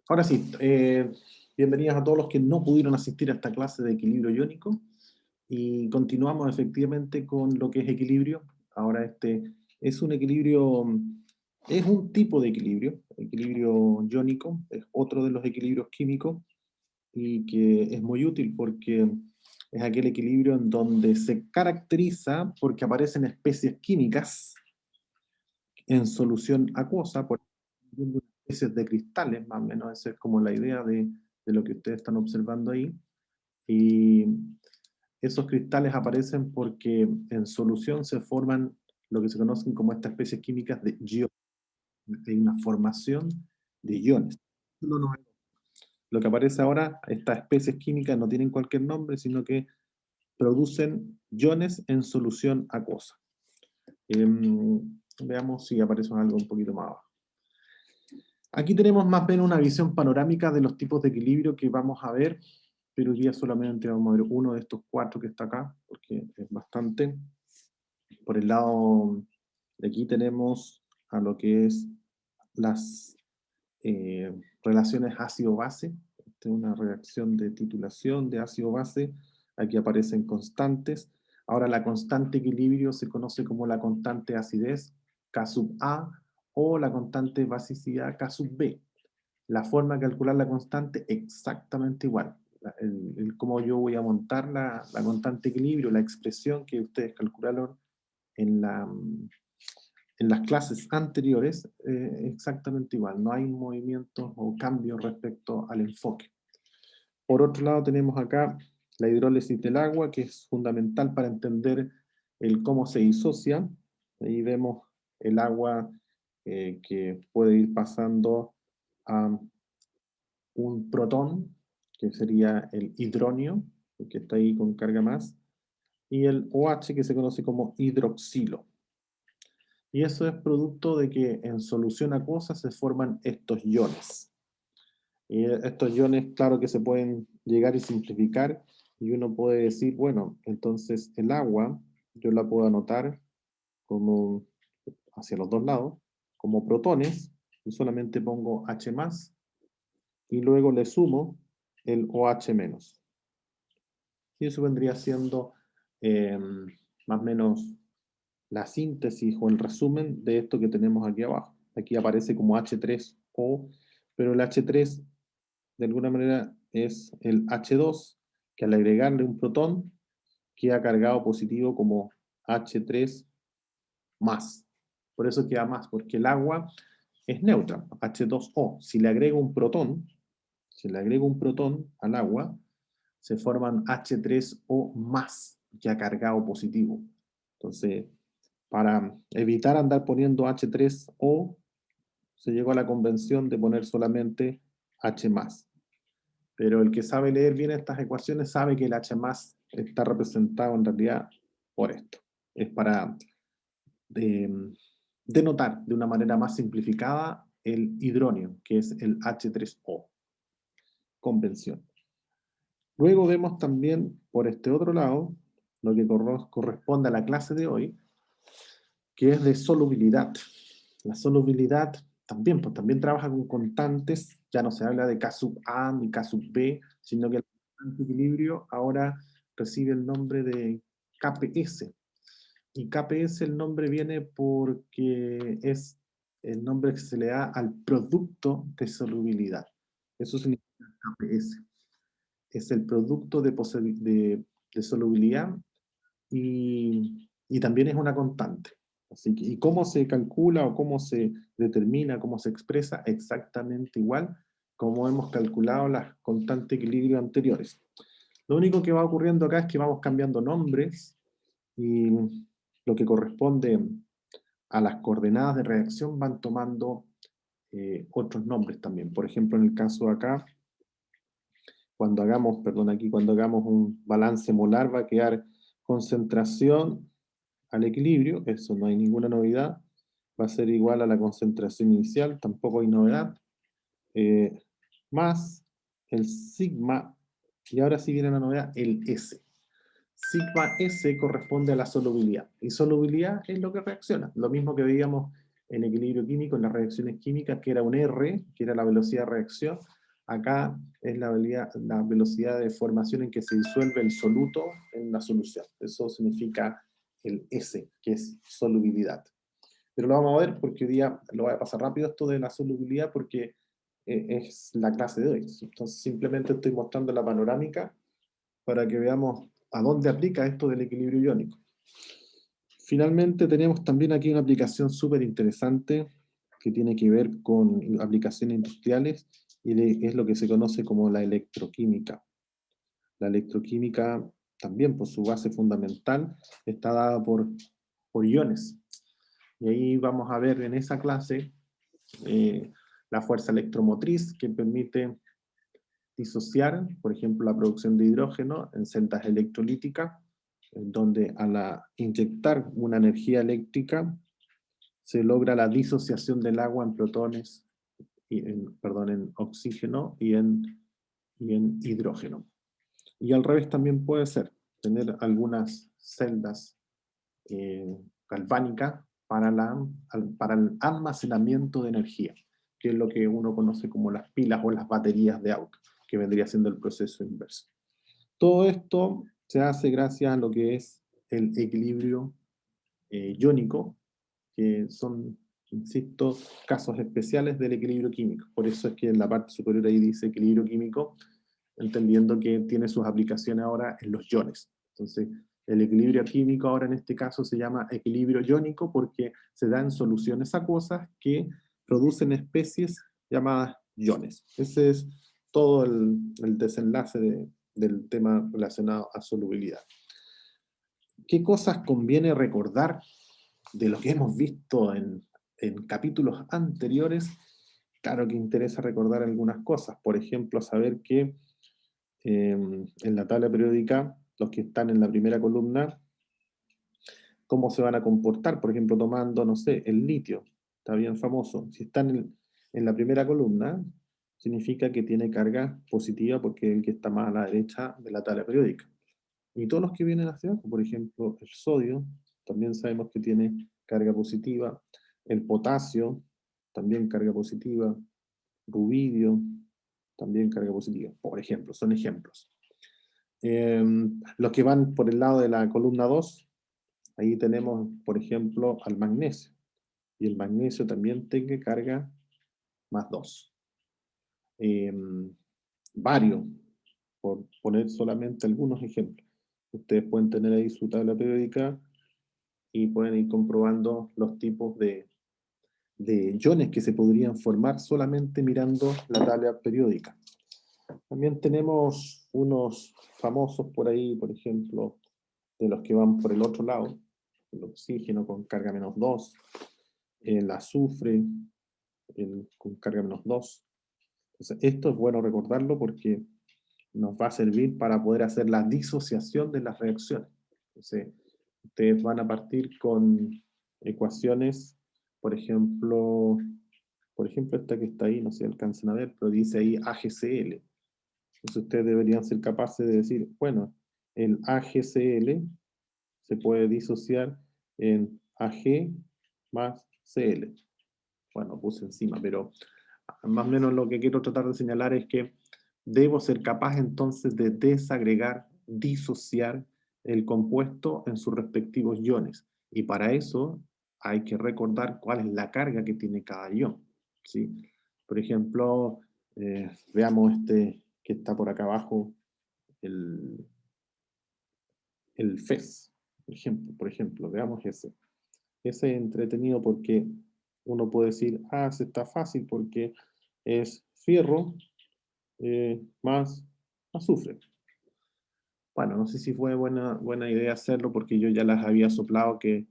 Ahora sí, bienvenidos a todos los que no pudieron asistir a esta clase de equilibrio iónico y continuamos efectivamente con lo que es equilibrio. Ahora este es un equilibrio, es un tipo de equilibrio, equilibrio iónico, es otro de los equilibrios químicos y que es muy útil porque es aquel equilibrio en donde se caracteriza porque aparecen especies químicas en solución acuosa, por ejemplo, especies de cristales, más o menos esa es como la idea de lo que ustedes están observando ahí. Y esos cristales aparecen porque en solución se forman lo que se conocen como estas especies químicas de iones. Hay una formación de iones. Lo que aparece ahora, estas especies químicas no tienen cualquier nombre, sino que producen iones en solución acuosa. Veamos si aparece algo un poquito más abajo. Aquí tenemos más bien una visión panorámica de los tipos de equilibrio que vamos a ver, pero hoy día solamente vamos a ver uno de estos cuatro que está acá, porque es bastante. Por el lado de aquí tenemos a lo que es las relaciones ácido-base. Esta es una reacción de titulación de ácido-base. Aquí aparecen constantes. Ahora la constante equilibrio se conoce como la constante acidez, K sub A, o la constante basicidad, K sub B. La forma de calcular la constante exactamente igual. Cómo yo voy a montar la constante equilibrio, la expresión que ustedes calcularon en, en las clases anteriores, exactamente igual. No hay movimientos o cambios respecto al enfoque. Por otro lado tenemos acá la hidrólisis del agua, que es fundamental para entender el cómo se disocia. Ahí vemos el agua que puede ir pasando a un protón, que sería el hidronio, que está ahí con carga más, y el OH, que se conoce como hidroxilo. Y eso es producto de que en solución acuosa se forman estos iones. Y estos iones, claro que se pueden llegar y simplificar, y uno puede decir, bueno, entonces el agua, yo la puedo anotar como hacia los dos lados, como protones, y solamente pongo H más, y luego le sumo el OH menos. Y eso vendría siendo más o menos la síntesis o el resumen de esto que tenemos aquí abajo. Aquí aparece como H3O, pero el H3 de alguna manera es el H2, que al agregarle un protón queda cargado positivo como H3 más. Por eso queda más, porque el agua es neutra, H2O. Si le agrego un protón, si le agrego un protón al agua, se forman H3O más, ya cargado positivo. Entonces, para evitar andar poniendo H3O, se llegó a la convención de poner solamente H más. Pero el que sabe leer bien estas ecuaciones sabe que el H más está representado en realidad por esto. Es para denotar de una manera más simplificada el hidronio, que es el H3O, convención. Luego vemos también por este otro lado lo que corresponde a la clase de hoy, que es de solubilidad. La solubilidad también, pues, también trabaja con constantes, ya no se habla de K sub A ni K sub B, sino que el constante equilibrio ahora recibe el nombre de KPS. Y KPS el nombre viene porque es el nombre que se le da al producto de solubilidad. Eso significa KPS. Es el producto de solubilidad y también es una constante. Así que, ¿y cómo se calcula o cómo se determina, cómo se expresa? Exactamente igual como hemos calculado las constantes de equilibrio anteriores. Lo único que va ocurriendo acá es que vamos cambiando nombres y lo que corresponde a las coordenadas de reacción van tomando otros nombres también. Por ejemplo, en el caso de acá, cuando hagamos, perdón, aquí cuando hagamos un balance molar va a quedar concentración al equilibrio, eso no hay ninguna novedad, va a ser igual a la concentración inicial, tampoco hay novedad, eh, más el sigma, y ahora sí viene la novedad, el S. Sigma S corresponde a la solubilidad, y solubilidad es lo que reacciona, lo mismo que veíamos en equilibrio químico, en las reacciones químicas, que era un R, que era la velocidad de reacción. Acá es la velocidad de formación en que se disuelve el soluto en la solución. Eso significa el S, que es solubilidad. Pero lo vamos a ver porque hoy día lo voy a pasar rápido esto de la solubilidad porque es la clase de hoy. Entonces simplemente estoy mostrando la panorámica para que veamos a dónde aplica esto del equilibrio iónico. Finalmente tenemos también aquí una aplicación súper interesante que tiene que ver con aplicaciones industriales y es lo que se conoce como la electroquímica. La electroquímica también por su base fundamental está dada por iones. Y ahí vamos a ver en esa clase la fuerza electromotriz que permite disociar, por ejemplo, la producción de hidrógeno en celdas electrolíticas, en donde al inyectar una energía eléctrica se logra la disociación del agua en protones, en oxígeno y en hidrógeno. Y al revés también puede ser, tener algunas celdas galvánicas para el almacenamiento de energía, que es lo que uno conoce como las pilas o las baterías de auto, que vendría siendo el proceso inverso. Todo esto se hace gracias a lo que es el equilibrio iónico, que son, insisto, casos especiales del equilibrio químico. Por eso es que en la parte superior ahí dice equilibrio químico, entendiendo que tiene sus aplicaciones ahora en los iones. Entonces, el equilibrio químico ahora en este caso se llama equilibrio iónico porque se da en soluciones acuosas que producen especies llamadas iones. Ese es todo el desenlace del tema relacionado a solubilidad. ¿Qué cosas conviene recordar de lo que hemos visto en capítulos anteriores? Claro que interesa recordar algunas cosas. Por ejemplo, saber que en la tabla periódica, los que están en la primera columna, cómo se van a comportar, por ejemplo, tomando, no sé, el litio, está bien famoso. Si están en la primera columna, significa que tiene carga positiva porque es el que está más a la derecha de la tabla periódica. Y todos los que vienen hacia abajo, por ejemplo, el sodio, también sabemos que tiene carga positiva, el potasio, también carga positiva, rubidio, también carga positiva, por ejemplo, son ejemplos. Los que van por el lado de la columna 2, ahí tenemos, por ejemplo, al magnesio. Y el magnesio también tiene carga más 2. Bario, por poner solamente algunos ejemplos. Ustedes pueden tener ahí su tabla periódica y pueden ir comprobando los tipos de iones que se podrían formar solamente mirando la tabla periódica. También tenemos unos famosos por ahí, por ejemplo, de los que van por el otro lado, el oxígeno con carga menos 2, el azufre con carga menos 2. Entonces, esto es bueno recordarlo porque nos va a servir para poder hacer la disociación de las reacciones. Entonces, ustedes van a partir con ecuaciones, por ejemplo esta que está ahí, no sé si alcanzan a ver, pero dice ahí AgCl. Entonces ustedes deberían ser capaces de decir, bueno, el AgCl se puede disociar en Ag más Cl. Bueno, puse encima, pero más o menos lo que quiero tratar de señalar es que debo ser capaz entonces de desagregar, disociar el compuesto en sus respectivos iones. Y para eso hay que recordar cuál es la carga que tiene cada ion, ¿sí? Por ejemplo, veamos este que está por acá abajo, el Fes, por ejemplo, veamos ese. Ese es entretenido porque uno puede decir, se está fácil porque es fierro más azufre. Bueno, no sé si fue buena idea hacerlo porque yo ya las había soplado que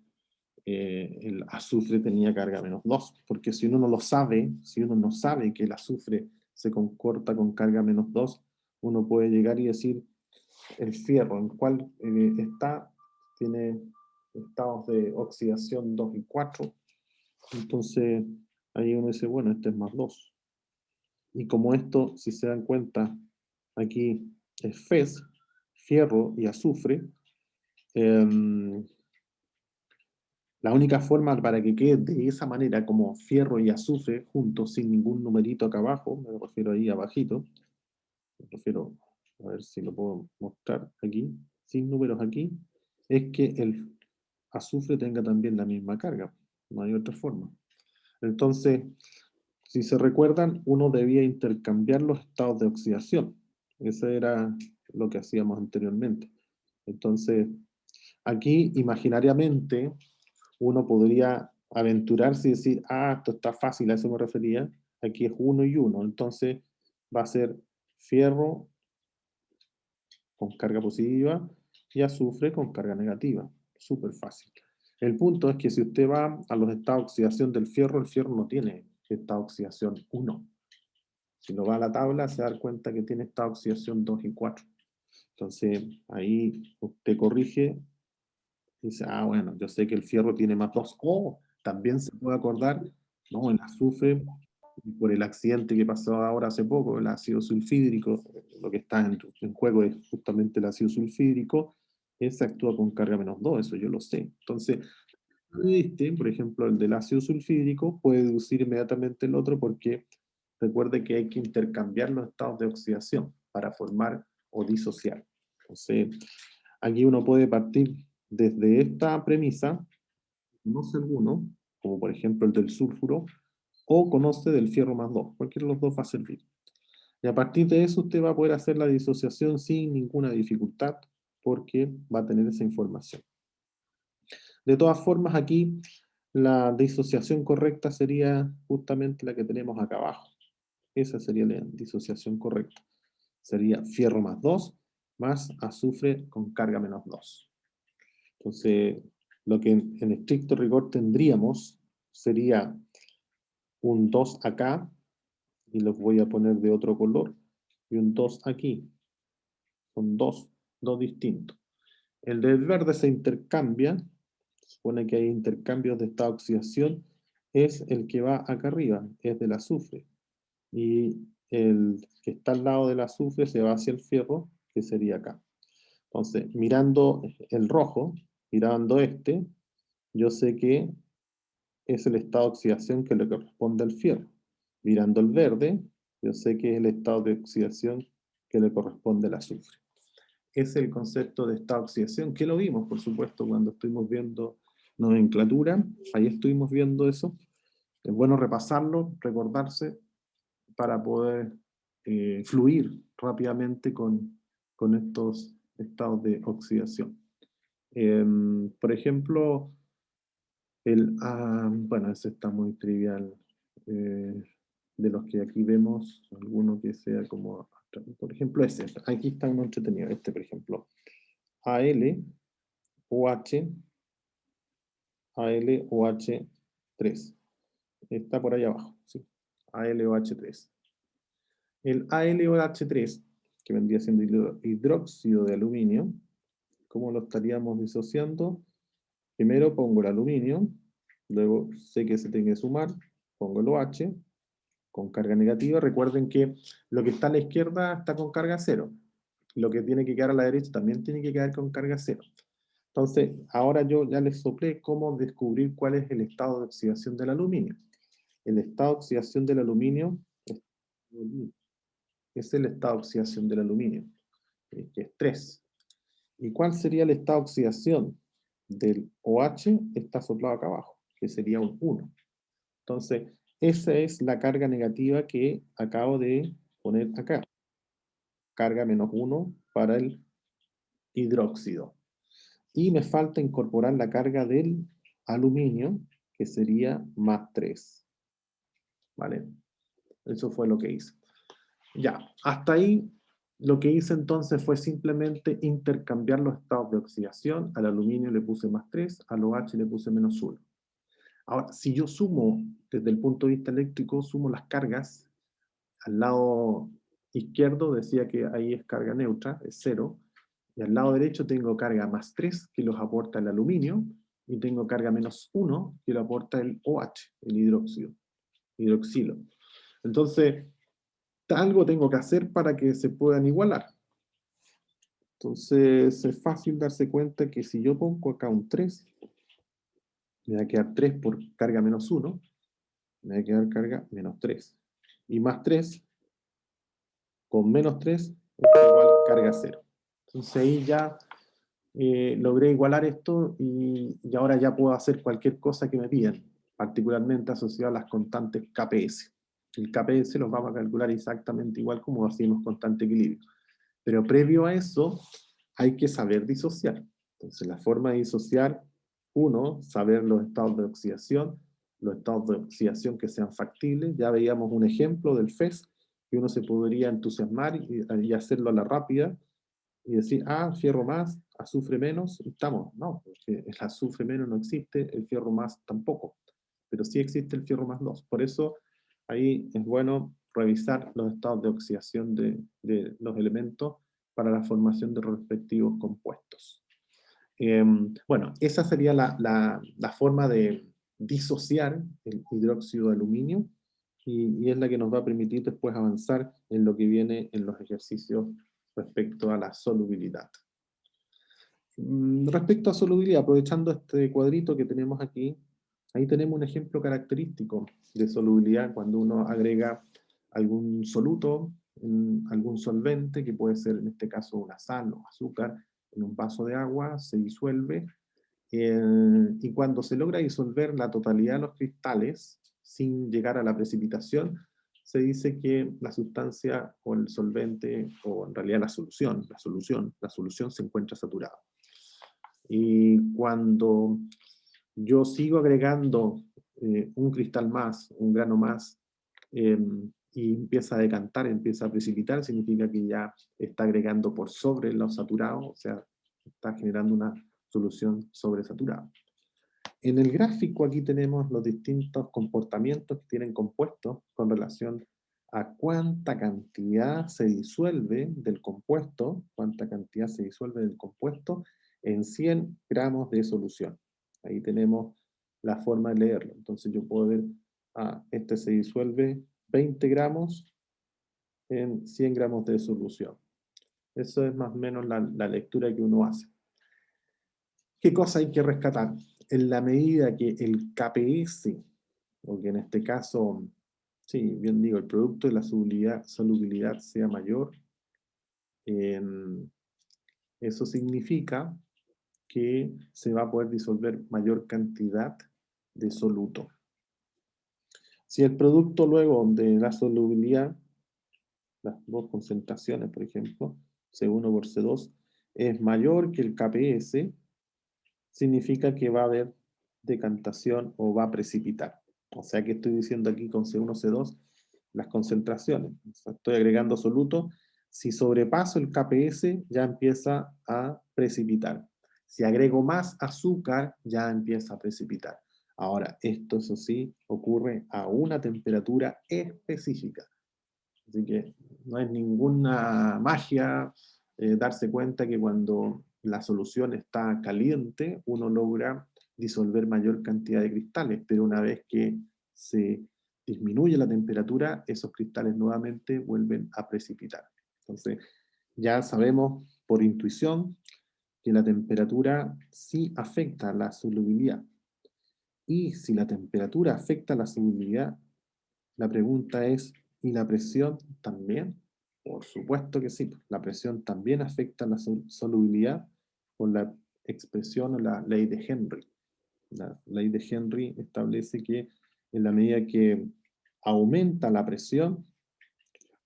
el azufre tenía carga menos 2, porque si uno no lo sabe, si uno no sabe que el azufre se comporta con carga menos 2, uno puede llegar y decir, el fierro, en cual tiene estados de oxidación 2 y 4, entonces ahí uno dice, bueno, este es más 2. Y como esto, si se dan cuenta, aquí es Fes, fierro y azufre, La única forma para que quede de esa manera, como fierro y azufre, juntos, sin ningún numerito acá abajo, me refiero ahí abajito, me refiero, a ver si lo puedo mostrar aquí, sin números aquí, es que el azufre tenga también la misma carga, no hay otra forma. Entonces, si se recuerdan, uno debía intercambiar los estados de oxidación. Eso era lo que hacíamos anteriormente. Entonces, aquí imaginariamente uno podría aventurarse y decir, ah, esto está fácil, a eso me refería, aquí es 1 y 1, entonces va a ser fierro con carga positiva y azufre con carga negativa, súper fácil. El punto es que si usted va a los estados de oxidación del fierro, el fierro no tiene estado de oxidación 1. Si lo va a la tabla, se da cuenta que tiene estado de oxidación 2 y 4. Entonces, ahí usted corrige y dice, ah, bueno, yo sé que el fierro tiene más 2. O también se puede acordar, no, el azufre, por el accidente que pasó ahora hace poco, el ácido sulfídrico, lo que está en juego es justamente el ácido sulfídrico, ese actúa con carga menos 2, eso yo lo sé. Entonces, por ejemplo, el del ácido sulfídrico, puede deducir inmediatamente el otro porque recuerde que hay que intercambiar los estados de oxidación para formar o disociar. Entonces, aquí uno puede partir desde esta premisa, conoce alguno, como por ejemplo el del sulfuro, o conoce del fierro más 2, cualquiera de los dos va a servir. Y a partir de eso usted va a poder hacer la disociación sin ninguna dificultad, porque va a tener esa información. De todas formas, aquí la disociación correcta sería justamente la que tenemos acá abajo. Esa sería la disociación correcta. Sería fierro más 2 más azufre con carga menos 2. Entonces, lo que en estricto rigor tendríamos sería un 2 acá, y los voy a poner de otro color, y un 2 aquí. Son dos distintos. El del verde se intercambia, supone que hay intercambios de esta oxidación, es el que va acá arriba, es del azufre. Y el que está al lado del azufre se va hacia el fierro, que sería acá. Entonces, mirando el rojo, mirando este, yo sé que es el estado de oxidación que le corresponde al fierro. Mirando el verde, yo sé que es el estado de oxidación que le corresponde al azufre. Es el concepto de estado de oxidación, que lo vimos, por supuesto, cuando estuvimos viendo nomenclatura, ahí estuvimos viendo eso. Es bueno repasarlo, recordarse, para poder fluir rápidamente con estos estados de oxidación. Por ejemplo, bueno, ese está muy trivial. De los que aquí vemos, alguno que sea como, por ejemplo, ese. Aquí está uno entretenido. Este, por ejemplo, Al, OH, AlOH3. Está por ahí abajo, ¿sí? AlOH3. El AlOH3, que vendría siendo hidróxido de aluminio, ¿cómo lo estaríamos disociando? Primero pongo el aluminio, luego sé que se tiene que sumar, pongo el OH con carga negativa. Recuerden que lo que está a la izquierda está con carga cero. Lo que tiene que quedar a la derecha también tiene que quedar con carga cero. Entonces, ahora yo ya les soplé cómo descubrir cuál es el estado de oxidación del aluminio. El estado de oxidación del aluminio es el estado de oxidación del aluminio, que es 3. ¿Y cuál sería el estado de oxidación del OH? Está soplado acá abajo, que sería un 1. Entonces, esa es la carga negativa que acabo de poner acá. Carga menos 1 para el hidróxido. Y me falta incorporar la carga del aluminio, que sería más 3. ¿Vale? Eso fue lo que hice. Ya, hasta ahí lo que hice entonces fue simplemente intercambiar los estados de oxidación. Al aluminio le puse más 3, al OH le puse menos 1. Ahora, si yo sumo, desde el punto de vista eléctrico, sumo las cargas, al lado izquierdo decía que ahí es carga neutra, es 0, y al lado derecho tengo carga más 3, que los aporta el aluminio, y tengo carga menos 1, que lo aporta el OH, el hidroxilo. Entonces, algo tengo que hacer para que se puedan igualar. Entonces, es fácil darse cuenta que si yo pongo acá un 3, me va a quedar 3 por carga menos 1, me va a quedar carga menos 3. Y más 3, con menos 3, es igual a carga 0. Entonces ahí ya logré igualar esto y ahora ya puedo hacer cualquier cosa que me pidan, particularmente asociado a las constantes KPS. El KPS lo vamos a calcular exactamente igual como hacíamos constante equilibrio. Pero previo a eso, hay que saber disociar. Entonces, la forma de disociar, uno, saber los estados de oxidación, los estados de oxidación que sean factibles. Ya veíamos un ejemplo del FES, que uno se podría entusiasmar y hacerlo a la rápida, y decir, ah, fierro más, azufre menos, y estamos. No, porque el azufre menos no existe, el fierro más tampoco, pero sí existe el fierro más 2. Por eso ahí es bueno revisar los estados de oxidación de los elementos para la formación de los respectivos compuestos. Bueno, esa sería la forma de disociar el hidróxido de aluminio y es la que nos va a permitir después avanzar en lo que viene en los ejercicios respecto a la solubilidad. Respecto a solubilidad, aprovechando este cuadrito que tenemos aquí, ahí tenemos un ejemplo característico de solubilidad cuando uno agrega algún soluto, algún solvente, que puede ser en este caso una sal o azúcar, en un vaso de agua, se disuelve, y cuando se logra disolver la totalidad de los cristales sin llegar a la precipitación, se dice que la sustancia o el solvente, o en realidad la solución se encuentra saturada. Y cuando yo sigo agregando un cristal más, un grano más, y empieza a decantar, empieza a precipitar, significa que ya está agregando por sobre lo saturado, o sea, está generando una solución sobresaturada. En el gráfico aquí tenemos los distintos comportamientos que tienen compuestos con relación a cuánta cantidad se disuelve del compuesto, en 100 gramos de solución. Ahí tenemos la forma de leerlo. Entonces yo puedo ver, este se disuelve 20 gramos en 100 gramos de solución. Eso es más o menos la lectura que uno hace. ¿Qué cosa hay que rescatar? En la medida que el KPS, o que en este caso, sí, bien digo, el producto de la solubilidad sea mayor, eso significa que se va a poder disolver mayor cantidad de soluto. Si el producto luego de la solubilidad, las dos concentraciones, por ejemplo, C1 por C2, es mayor que el KPS, significa que va a haber decantación o va a precipitar. O sea que estoy diciendo aquí con C1, C2 las concentraciones. O sea, estoy agregando soluto. Si sobrepaso el KPS, ya empieza a precipitar. Si agrego más azúcar, ya empieza a precipitar. Ahora, esto, eso sí, ocurre a una temperatura específica. Así que no es ninguna magia darse cuenta que cuando la solución está caliente, uno logra disolver mayor cantidad de cristales, pero una vez que se disminuye la temperatura, esos cristales nuevamente vuelven a precipitar. Entonces, ya sabemos por intuición que la temperatura sí afecta a la solubilidad. Y si la temperatura afecta a la solubilidad, la pregunta es, ¿y la presión también? Por supuesto que sí. La presión también afecta la solubilidad por la expresión o la ley de Henry. La ley de Henry establece que en la medida que aumenta la presión,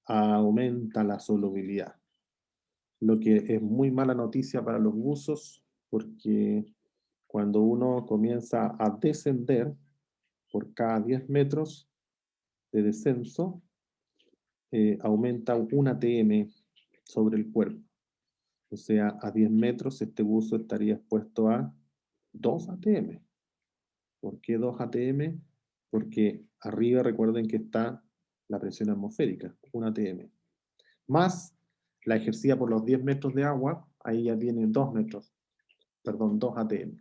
aumenta la solubilidad. Lo que es muy mala noticia para los buzos, porque cuando uno comienza a descender por cada 10 metros de descenso, aumenta 1 atm sobre el cuerpo. O sea, a 10 metros este buzo estaría expuesto a 2 atm. ¿Por qué 2 atm? Porque arriba recuerden que está la presión atmosférica, 1 atm. Más la ejercida por los 10 metros de agua, ahí ya tiene 2 metros, perdón, 2 atm.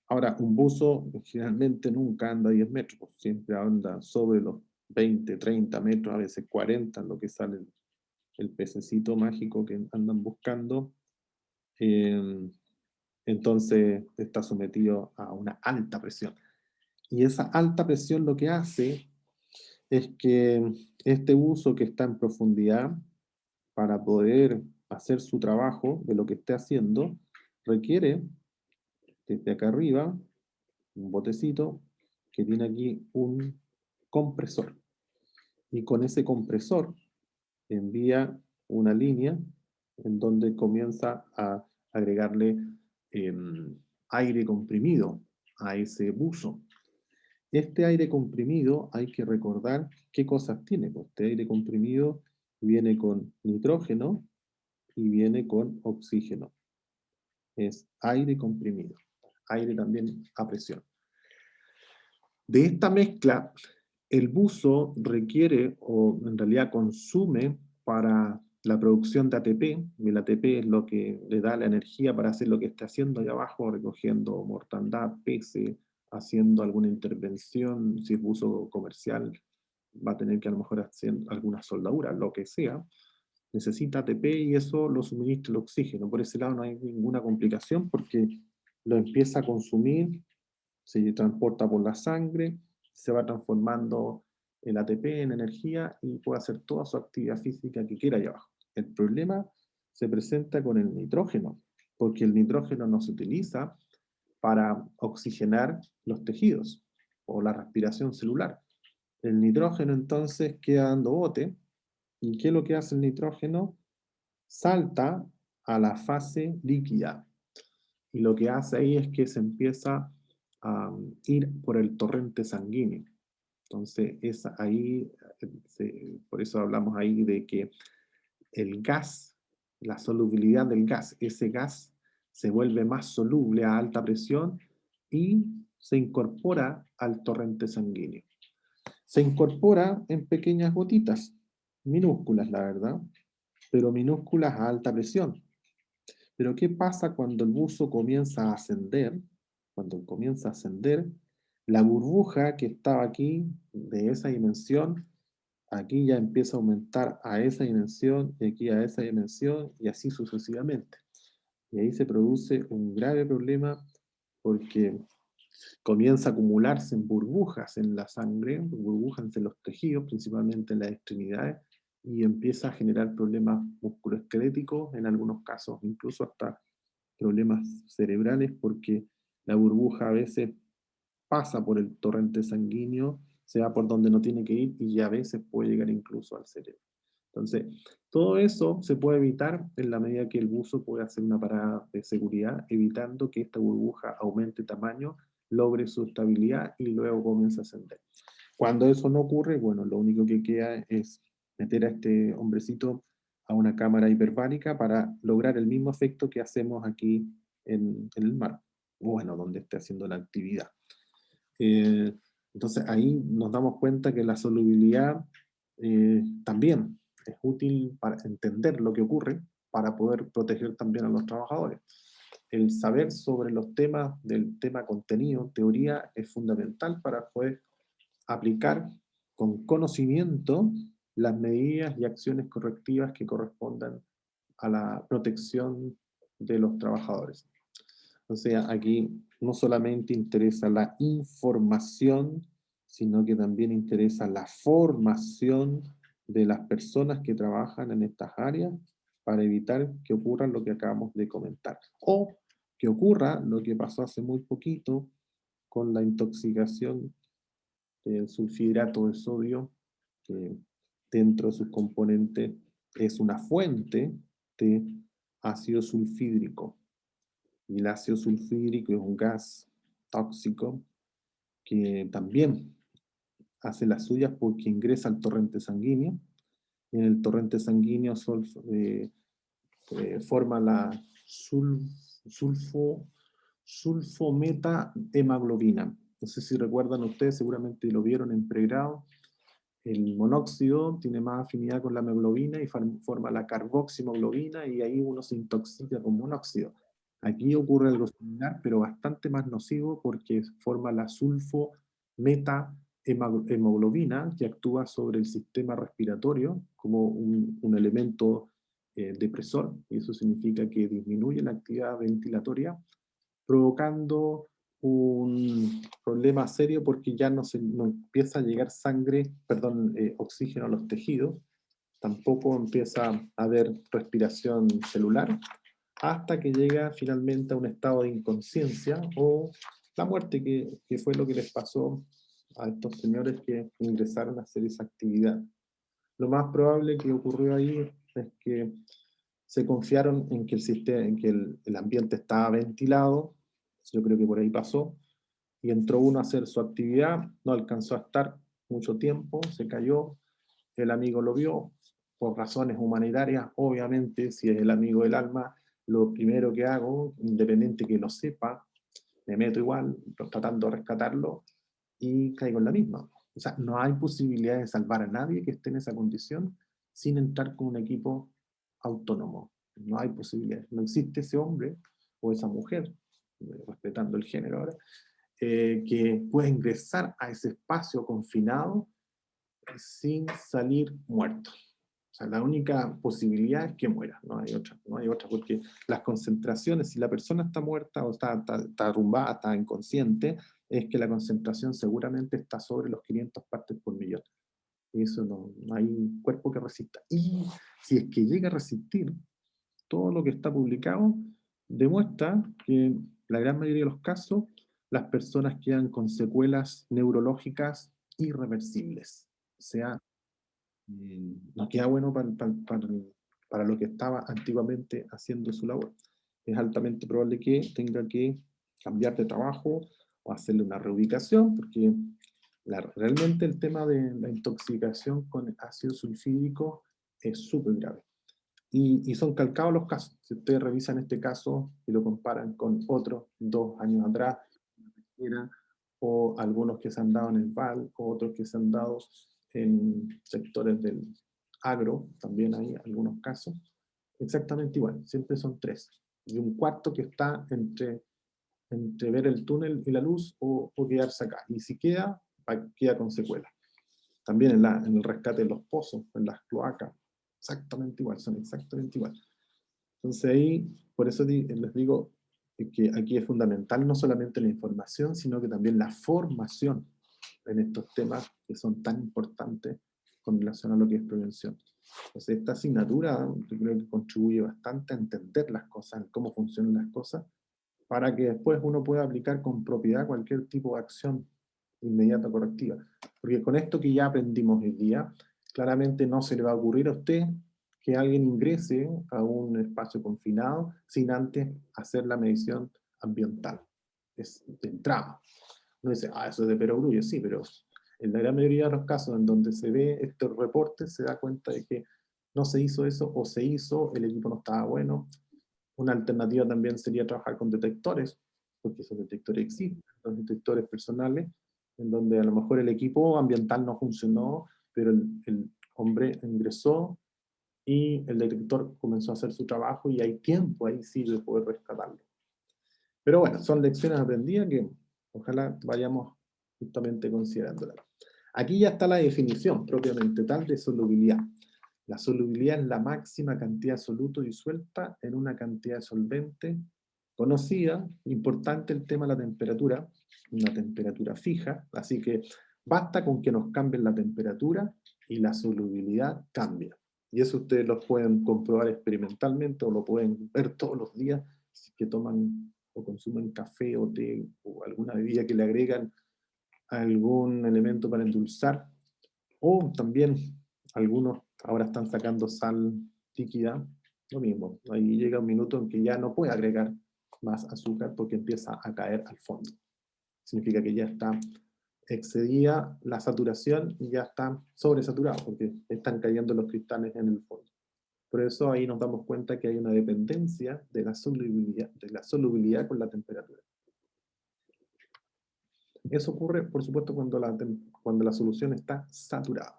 Ahora, un buzo generalmente nunca anda a 10 metros, siempre anda sobre los 20, 30 metros, a veces 40, lo que sale el pececito mágico que andan buscando. entonces está sometido a una alta presión. Y esa alta presión lo que hace es que este buzo que está en profundidad, para poder hacer su trabajo de lo que esté haciendo, requiere desde acá arriba un botecito que tiene aquí un compresor. Y con ese compresor envía una línea en donde comienza a agregarle eh, aire comprimido a ese buzo. Este aire comprimido hay que recordar qué cosas tiene. Pues este aire comprimido viene con nitrógeno y viene con oxígeno. Es aire comprimido, aire también a presión. De esta mezcla, el buzo requiere, o en realidad consume para la producción de ATP, y el ATP es lo que le da la energía para hacer lo que está haciendo allá abajo, recogiendo mortandad, peces, haciendo alguna intervención, si es buzo comercial, va a tener que a lo mejor hacer alguna soldadura, lo que sea, necesita ATP y eso lo suministra el oxígeno. Por ese lado no hay ninguna complicación porque lo empieza a consumir, se transporta por la sangre, se va transformando el ATP en energía y puede hacer toda su actividad física que quiera allá abajo. El problema se presenta con el nitrógeno, porque el nitrógeno no se utiliza para oxigenar los tejidos o la respiración celular. El nitrógeno entonces queda dando bote. ¿Y qué es lo que hace el nitrógeno? Salta a la fase líquida. Y lo que hace ahí es que se empieza a ir por el torrente sanguíneo. Entonces, es ahí, por eso hablamos ahí de que el gas, la solubilidad del gas, ese gas se vuelve más soluble a alta presión y se incorpora al torrente sanguíneo. Se incorpora en pequeñas gotitas, minúsculas la verdad, pero minúsculas a alta presión. Pero ¿qué pasa cuando el buzo comienza a ascender? Cuando comienza a ascender, la burbuja que estaba aquí, de esa dimensión, aquí ya empieza a aumentar a esa dimensión, y aquí a esa dimensión, y así sucesivamente. Y ahí se produce un grave problema porque comienza a acumularse en burbujas en la sangre, burbujas en los tejidos, principalmente en las extremidades, y empieza a generar problemas musculoesqueléticos, en algunos casos incluso hasta problemas cerebrales, porque la burbuja a veces pasa por el torrente sanguíneo, se va por donde no tiene que ir y a veces puede llegar incluso al cerebro. Entonces, todo eso se puede evitar en la medida que el buzo puede hacer una parada de seguridad, evitando que esta burbuja aumente tamaño, logre su estabilidad y luego comience a ascender. Cuando eso no ocurre, bueno, lo único que queda es meter a este hombrecito a una cámara hiperbárica para lograr el mismo efecto que hacemos aquí en el mar, bueno, donde esté haciendo la actividad. Entonces ahí nos damos cuenta que la solubilidad también es útil para entender lo que ocurre, para poder proteger también a los trabajadores. El saber sobre los temas del tema contenido, teoría, es fundamental para poder aplicar con conocimiento las medidas y acciones correctivas que correspondan a la protección de los trabajadores. O sea, aquí no solamente interesa la información, sino que también interesa la formación de las personas que trabajan en estas áreas para evitar que ocurra lo que acabamos de comentar. O que ocurra lo que pasó hace muy poquito con la intoxicación del sulfidrato de sodio, que dentro de sus componentes es una fuente de ácido sulfídrico. Y el ácido sulfídrico es un gas tóxico que también hace las suyas porque ingresa al torrente sanguíneo. Y en el torrente sanguíneo forma la sulfometa-hemoglobina. No sé si recuerdan ustedes, seguramente lo vieron en pregrado. El monóxido tiene más afinidad con la hemoglobina y forma la carboxihemoglobina y ahí uno se intoxica con monóxido. Aquí ocurre algo similar, pero bastante más nocivo porque forma la sulfometa-hemoglobina que actúa sobre el sistema respiratorio como un elemento depresor, y eso significa que disminuye la actividad ventilatoria provocando un problema serio porque ya no empieza a llegar oxígeno a los tejidos, tampoco empieza a haber respiración celular, hasta que llega finalmente a un estado de inconsciencia o la muerte, que fue lo que les pasó a estos señores que ingresaron a hacer esa actividad. Lo más probable que ocurrió ahí es que se confiaron en que el sistema, en que el ambiente estaba ventilado, yo creo que por ahí pasó, y entró uno a hacer su actividad, no alcanzó a estar mucho tiempo, se cayó, el amigo lo vio, por razones humanitarias, obviamente, si es el amigo del alma, lo primero que hago, independiente que lo sepa, me meto igual, tratando de rescatarlo, y caigo en la misma. O sea, no hay posibilidad de salvar a nadie que esté en esa condición sin entrar con un equipo autónomo. No hay posibilidad. No existe ese hombre o esa mujer, respetando el género ahora, que pueda ingresar a ese espacio confinado sin salir muerto. O sea, la única posibilidad es que muera, no hay otra, porque las concentraciones, si la persona está muerta o está arrumbada, está inconsciente, es que la concentración seguramente está sobre los 500 partes por millón. Y eso no hay cuerpo que resista. Y si es que llega a resistir, todo lo que está publicado demuestra que en la gran mayoría de los casos las personas quedan con secuelas neurológicas irreversibles. O sea, no queda bueno para lo que estaba antiguamente haciendo su labor. Es altamente probable que tenga que cambiar de trabajo o hacerle una reubicación, porque realmente el tema de la intoxicación con ácido sulfídrico es súper grave. Y son calcados los casos. Si ustedes revisan este caso y lo comparan con otros 2 años atrás, o algunos que se han dado en el VAL, o otros que se han dado en sectores del agro, también hay algunos casos, exactamente igual, siempre son 3. Y un cuarto que está entre ver el túnel y la luz o quedarse acá. Y si queda con secuelas. También en el rescate de los pozos, en las cloacas, exactamente igual, son exactamente igual. Entonces ahí, por eso les digo que aquí es fundamental no solamente la información, sino que también la formación en estos temas que son tan importantes con relación a lo que es prevención. Entonces esta asignatura yo creo que contribuye bastante a entender las cosas, cómo funcionan las cosas, para que después uno pueda aplicar con propiedad cualquier tipo de acción inmediata correctiva. Porque con esto que ya aprendimos hoy día, claramente no se le va a ocurrir a usted que alguien ingrese a un espacio confinado sin antes hacer la medición ambiental. Es de entrada. Uno dice, eso es de perogrullo, sí, pero en la gran mayoría de los casos en donde se ve este reporte se da cuenta de que no se hizo eso o se hizo, el equipo no estaba bueno. Una alternativa también sería trabajar con detectores, porque esos detectores existen, los detectores personales, en donde a lo mejor el equipo ambiental no funcionó, pero el hombre ingresó y el detector comenzó a hacer su trabajo y hay tiempo ahí sí de poder rescatarlo. Pero bueno, son lecciones aprendidas que ojalá vayamos justamente considerándolas. Aquí ya está la definición propiamente tal de solubilidad. La solubilidad es la máxima cantidad de soluto disuelta en una cantidad de solvente conocida. Importante el tema de la temperatura, una temperatura fija, así que basta con que nos cambien la temperatura y la solubilidad cambia. Y eso ustedes lo pueden comprobar experimentalmente o lo pueden ver todos los días si que toman o consumen café o té o alguna bebida que le agregan algún elemento para endulzar, o también algunos ahora están sacando sal líquida, lo mismo, ahí llega un minuto en que ya no puede agregar más azúcar porque empieza a caer al fondo. Significa que ya está excedida la saturación y ya está sobresaturado porque están cayendo los cristales en el fondo. Por eso ahí nos damos cuenta que hay una dependencia de la solubilidad con la temperatura. Eso ocurre, por supuesto, cuando la solución está saturada.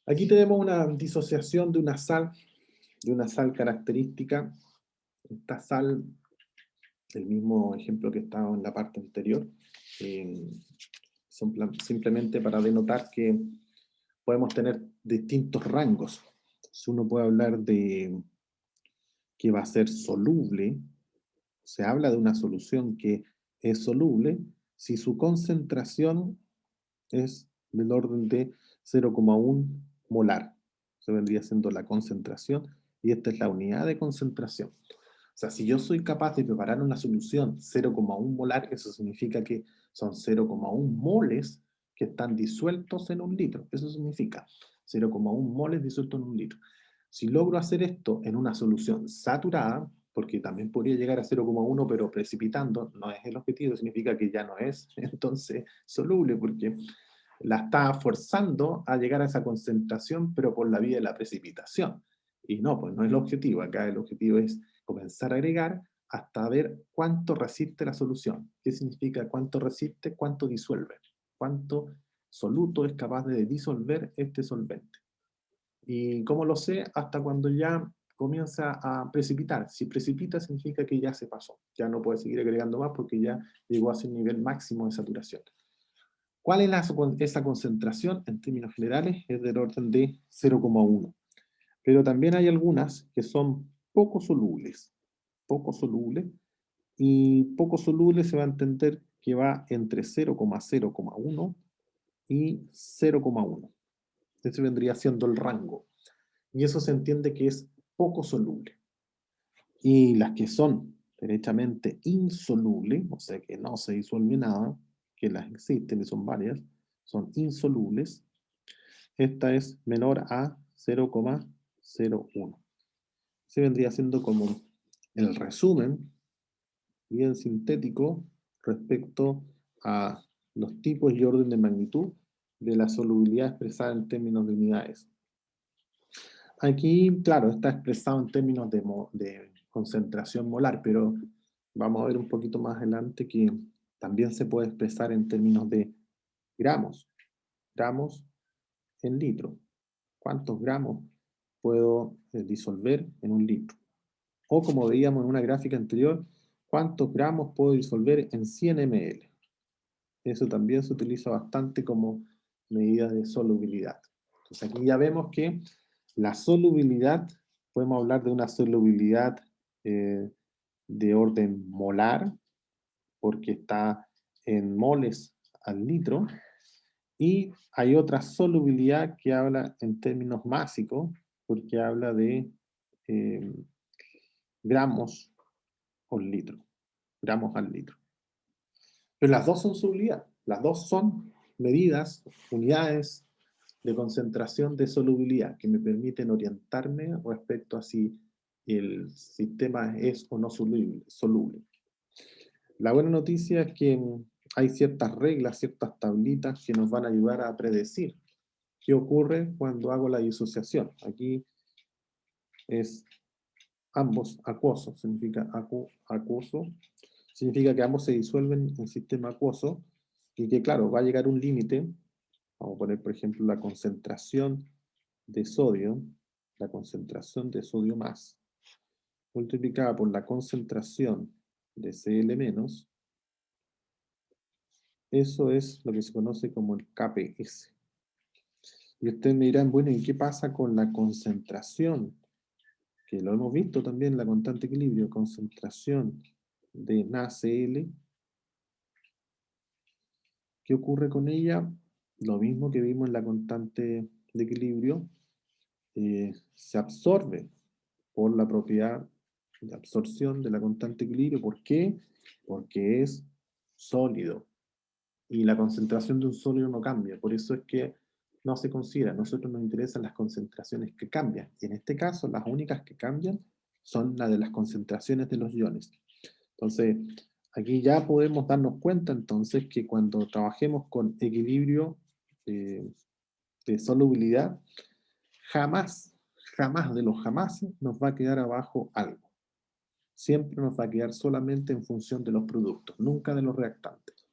Aquí tenemos una disociación de una sal característica. Esta sal, el mismo ejemplo que estaba en la parte anterior, son simplemente para denotar que podemos tener distintos rangos. Si uno puede hablar de que va a ser soluble se habla de una solución que es soluble si su concentración es del orden de 0,1 molar. Se vendría siendo la concentración y esta es la unidad de concentración. O sea, si yo soy capaz de preparar una solución 0,1 molar, eso significa que son 0,1 moles que están disueltos en un litro. Eso significa 0,1 moles disueltos en un litro. Si logro hacer esto en una solución saturada, porque también podría llegar a 0,1 pero precipitando, no es el objetivo, significa que ya no es entonces soluble, porque la está forzando a llegar a esa concentración, pero por la vía de la precipitación. Y no, pues no es el objetivo. Acá el objetivo es comenzar a agregar hasta ver cuánto resiste la solución. ¿Qué significa cuánto resiste? Cuánto disuelve. Cuánto soluto es capaz de disolver este solvente. ¿Y cómo lo sé? Hasta cuando ya comienza a precipitar. Si precipita significa que ya se pasó. Ya no puede seguir agregando más porque ya llegó a su nivel máximo de saturación. ¿Cuál es esa concentración? En términos generales es del orden de 0,1. Pero también hay algunas que son poco solubles. Poco solubles. Y poco soluble se va a entender que va entre 0,0,1 y 0,1. Ese vendría siendo el rango. Y eso se entiende que es poco soluble. Y las que son derechamente insolubles, o sea que no se disuelve nada, que las existen y son varias, son insolubles. Esta es menor a 0,01. Se vendría siendo como el resumen bien sintético respecto a los tipos y orden de magnitud de la solubilidad expresada en términos de unidades. Aquí, claro, está expresado en términos de concentración molar, pero vamos a ver un poquito más adelante que también se puede expresar en términos de gramos. Gramos en litro. ¿Cuántos gramos puedo disolver en un litro? O como veíamos en una gráfica anterior, ¿cuántos gramos puedo disolver en 100 ml? Eso también se utiliza bastante como medida de solubilidad. Entonces aquí ya vemos que la solubilidad, podemos hablar de una solubilidad de orden molar, porque está en moles al litro, y hay otra solubilidad que habla en términos másicos, porque habla de eh, gramos por litro, gramos al litro. Pero las dos son solubilidad, las dos son medidas, unidades de concentración de solubilidad que me permiten orientarme respecto a si el sistema es o no soluble. La buena noticia es que hay ciertas reglas, ciertas tablitas que nos van a ayudar a predecir qué ocurre cuando hago la disociación. Aquí es ambos acuosos, significa acuoso, significa que ambos se disuelven en sistema acuoso y que claro, va a llegar un límite. Vamos a poner por ejemplo la concentración de sodio más, multiplicada por la concentración de Cl-, eso es lo que se conoce como el KPS. Y ustedes me dirán, bueno, ¿y qué pasa con la concentración? Que lo hemos visto también en la constante de equilibrio, concentración de NaCl. ¿Qué ocurre con ella? Lo mismo que vimos en la constante de equilibrio, se absorbe por la propiedad de absorción de la constante de equilibrio. ¿Por qué? Porque es sólido. Y la concentración de un sólido no cambia. Por eso es que no se considera. A nosotros nos interesan las concentraciones que cambian. Y en este caso, las únicas que cambian son las de las concentraciones de los iones. Entonces, aquí ya podemos darnos cuenta entonces que cuando trabajemos con equilibrio de solubilidad, jamás, jamás de los jamases nos va a quedar abajo algo. Siempre nos va a quedar solamente en función de los productos, nunca de los reactantes.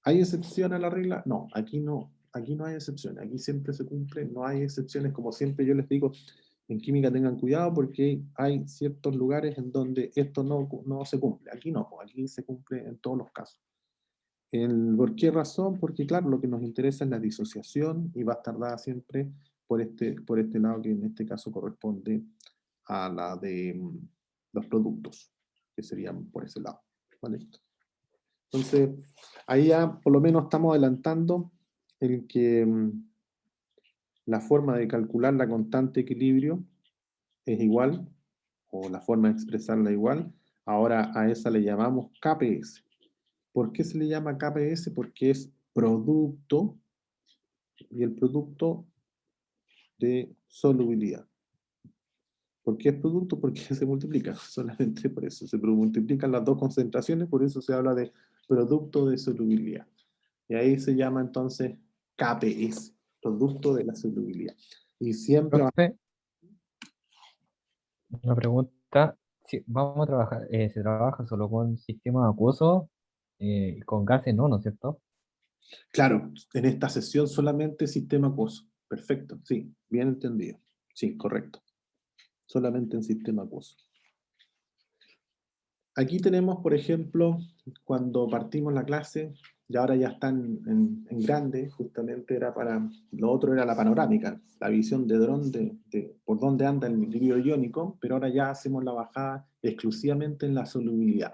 ¿Hay excepción a la regla? No, aquí no hay excepción, aquí siempre se cumple, no hay excepciones, como siempre yo les digo, en química tengan cuidado porque hay ciertos lugares en donde esto no se cumple, aquí no, aquí se cumple en todos los casos. ¿Por qué razón? Porque claro, lo que nos interesa es la disociación y va a estar dada siempre por este lado que en este caso corresponde a la de los productos. que serían por ese lado. ¿Vale? Entonces, ahí ya por lo menos estamos adelantando el que la forma de calcular la constante de equilibrio es igual, o la forma de expresarla igual. Ahora a esa le llamamos KPS. ¿Por qué se le llama KPS? Porque es producto, y el producto de solubilidad. ¿Por qué es producto? Porque se multiplica, solamente por eso. Se multiplican las dos concentraciones, por eso se habla de producto de solubilidad. Y ahí se llama entonces KPS, producto de la solubilidad. Y siempre va... Profe, una pregunta. Si vamos a trabajar, se trabaja solo con sistemas acuosos, con gases no, ¿no es cierto? Claro, en esta sesión solamente sistema acuoso. Perfecto, sí, bien entendido. Sí, correcto. Solamente en sistema acuoso. Aquí tenemos, por ejemplo, cuando partimos la clase, y ahora ya están en grande, justamente era para, lo otro era la panorámica, la visión de dron de por dónde anda el líquido iónico, pero ahora ya hacemos la bajada exclusivamente en la solubilidad.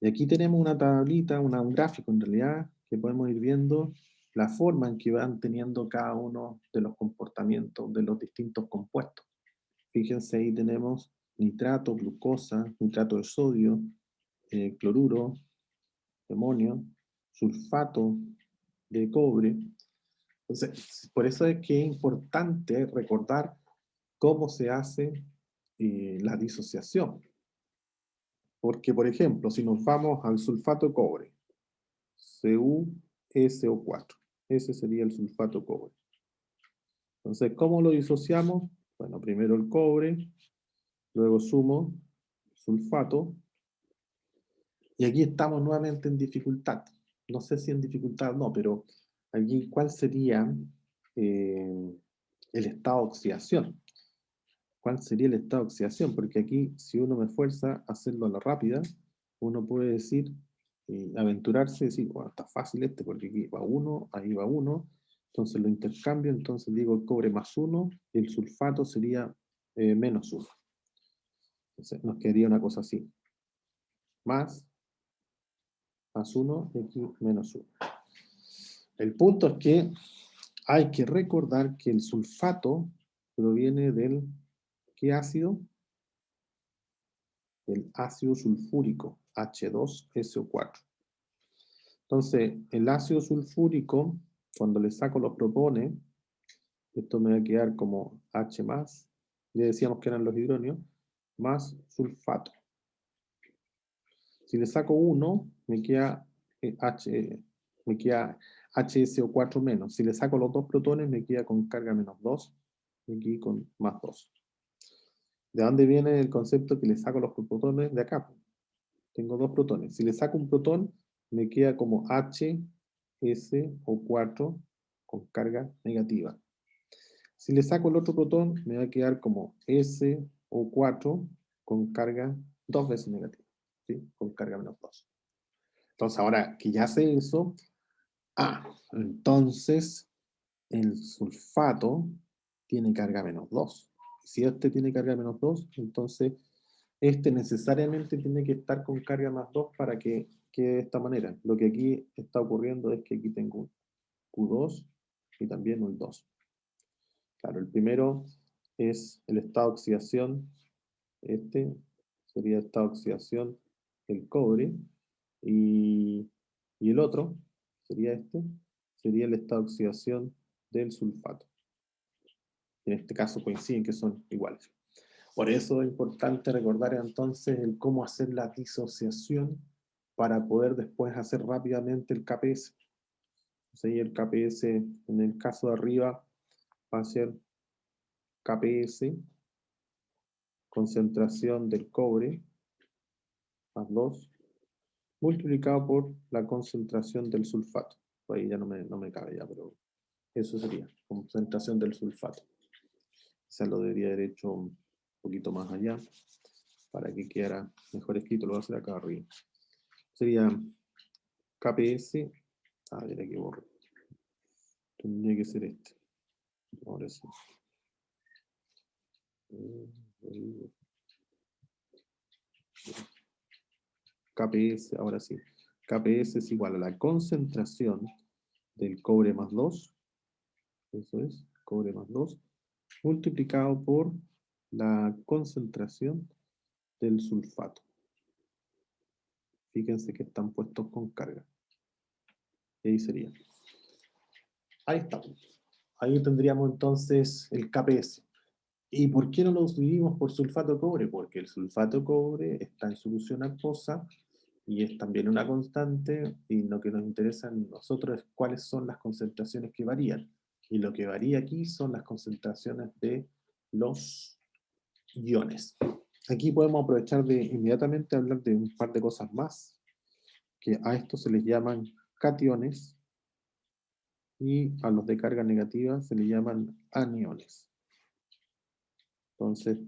Y aquí tenemos una tablita, un gráfico en realidad, que podemos ir viendo la forma en que van teniendo cada uno de los comportamientos de los distintos compuestos. Fíjense, ahí tenemos nitrato, glucosa, nitrato de sodio, cloruro, amonio, sulfato de cobre. Entonces, por eso es que es importante recordar cómo se hace la disociación. Porque, por ejemplo, si nos vamos al sulfato de cobre, CuSO4, ese sería el sulfato de cobre. Entonces, ¿cómo lo disociamos? Bueno, primero el cobre, luego sumo sulfato, y aquí estamos nuevamente en dificultad. No sé si en dificultad no, pero aquí, ¿cuál sería el estado de oxidación? ¿Cuál sería el estado de oxidación? Porque aquí, si uno me fuerza a hacerlo a la rápida, uno puede decir, aventurarse y decir, bueno, está fácil este, porque aquí va uno, ahí va uno, entonces lo intercambio, entonces digo el cobre más uno, y el sulfato sería menos uno. Entonces nos quedaría una cosa así. Más 1, y aquí menos 1. El punto es que hay que recordar que el sulfato proviene del, ¿qué ácido? El ácido sulfúrico, H2SO4. Entonces, el ácido sulfúrico, cuando le saco los protones, esto me va a quedar como H más, ya decíamos que eran los hidronios, más sulfato. Si le saco 1, me queda me queda HSO4 menos. Si le saco los dos protones, me queda con carga menos 2, y aquí con más 2. ¿De dónde viene el concepto que le saco los protones? De acá. Tengo dos protones. Si le saco un protón, me queda como HSO4 con carga negativa. Si le saco el otro protón, me va a quedar como SO4 con carga 2 veces negativa, ¿sí? Con carga menos 2. Entonces, ahora que ya sé eso, entonces el sulfato tiene carga menos 2. Si este tiene carga menos 2, entonces este necesariamente tiene que estar con carga más 2 para que quede de esta manera. Lo que aquí está ocurriendo es que aquí tengo un Q2 y también un 2. Claro, el primero es el estado de oxidación. Este sería el estado de oxidación del cobre. Y el otro sería este, sería el estado de oxidación del sulfato. En este caso coinciden que son iguales. Por eso es importante recordar entonces el cómo hacer la disociación para poder después hacer rápidamente el KPS. Entonces, el KPS en el caso de arriba va a ser KPS, concentración del cobre, más 2, multiplicado por la concentración del sulfato. Ahí ya no me cabe ya, pero eso sería, concentración del sulfato. Quizás lo debería haber hecho un poquito más allá, para que quedara mejor escrito, lo voy a hacer acá arriba. Sería KPS, era que borro. Tendría que ser este. Ahora sí. KPS, ahora sí. KPS es igual a la concentración del cobre más 2, eso es, cobre más 2, multiplicado por la concentración del sulfato. Fíjense que están puestos con carga. Y ahí sería. Ahí está. Ahí tendríamos entonces el KPS. ¿Y por qué no lo dividimos por sulfato de cobre? Porque el sulfato de cobre está en solución acuosa y es también una constante, y lo que nos interesa a nosotros es cuáles son las concentraciones que varían. Y lo que varía aquí son las concentraciones de los iones. Aquí podemos aprovechar de inmediatamente hablar de un par de cosas más, que a estos se les llaman cationes, y a los de carga negativa se les llaman aniones. Entonces,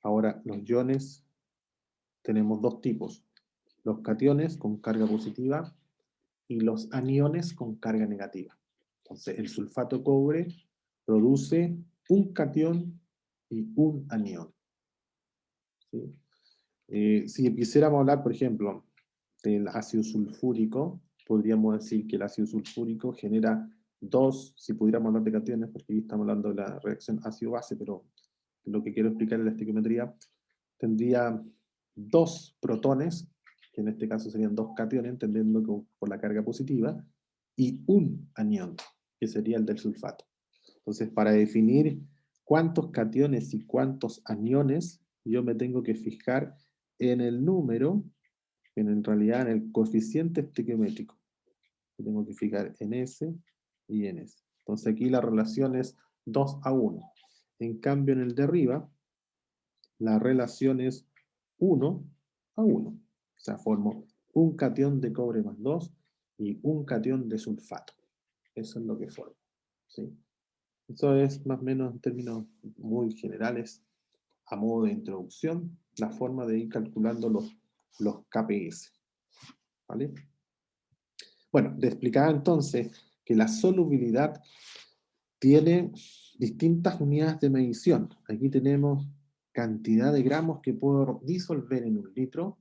ahora los iones tenemos dos tipos, los cationes con carga positiva y los aniones con carga negativa. Entonces, el sulfato de cobre produce un catión y un anión. ¿Sí? Si quisiéramos hablar, por ejemplo, del ácido sulfúrico, podríamos decir que el ácido sulfúrico genera dos, si pudiéramos hablar de cationes, porque aquí estamos hablando de la reacción ácido-base, pero lo que quiero explicar en la estequiometría, tendría dos protones, que en este caso serían dos cationes, entendiendo que por la carga positiva, y un anión, que sería el del sulfato. Entonces, para definir cuántos cationes y cuántos aniones, yo me tengo que fijar en el número, en realidad en el coeficiente estequiométrico. Me tengo que fijar en ese y en ese. Entonces aquí la relación es 2 a 1. En cambio en el de arriba, la relación es 1 a 1. O sea, formo un catión de cobre más 2 y un catión de sulfato. Eso es lo que formo. ¿Sí? Eso es más o menos en términos muy generales, a modo de introducción, la forma de ir calculando los KPS. ¿Vale? Bueno, te explicaba entonces que la solubilidad tiene distintas unidades de medición. Aquí tenemos cantidad de gramos que puedo disolver en un litro,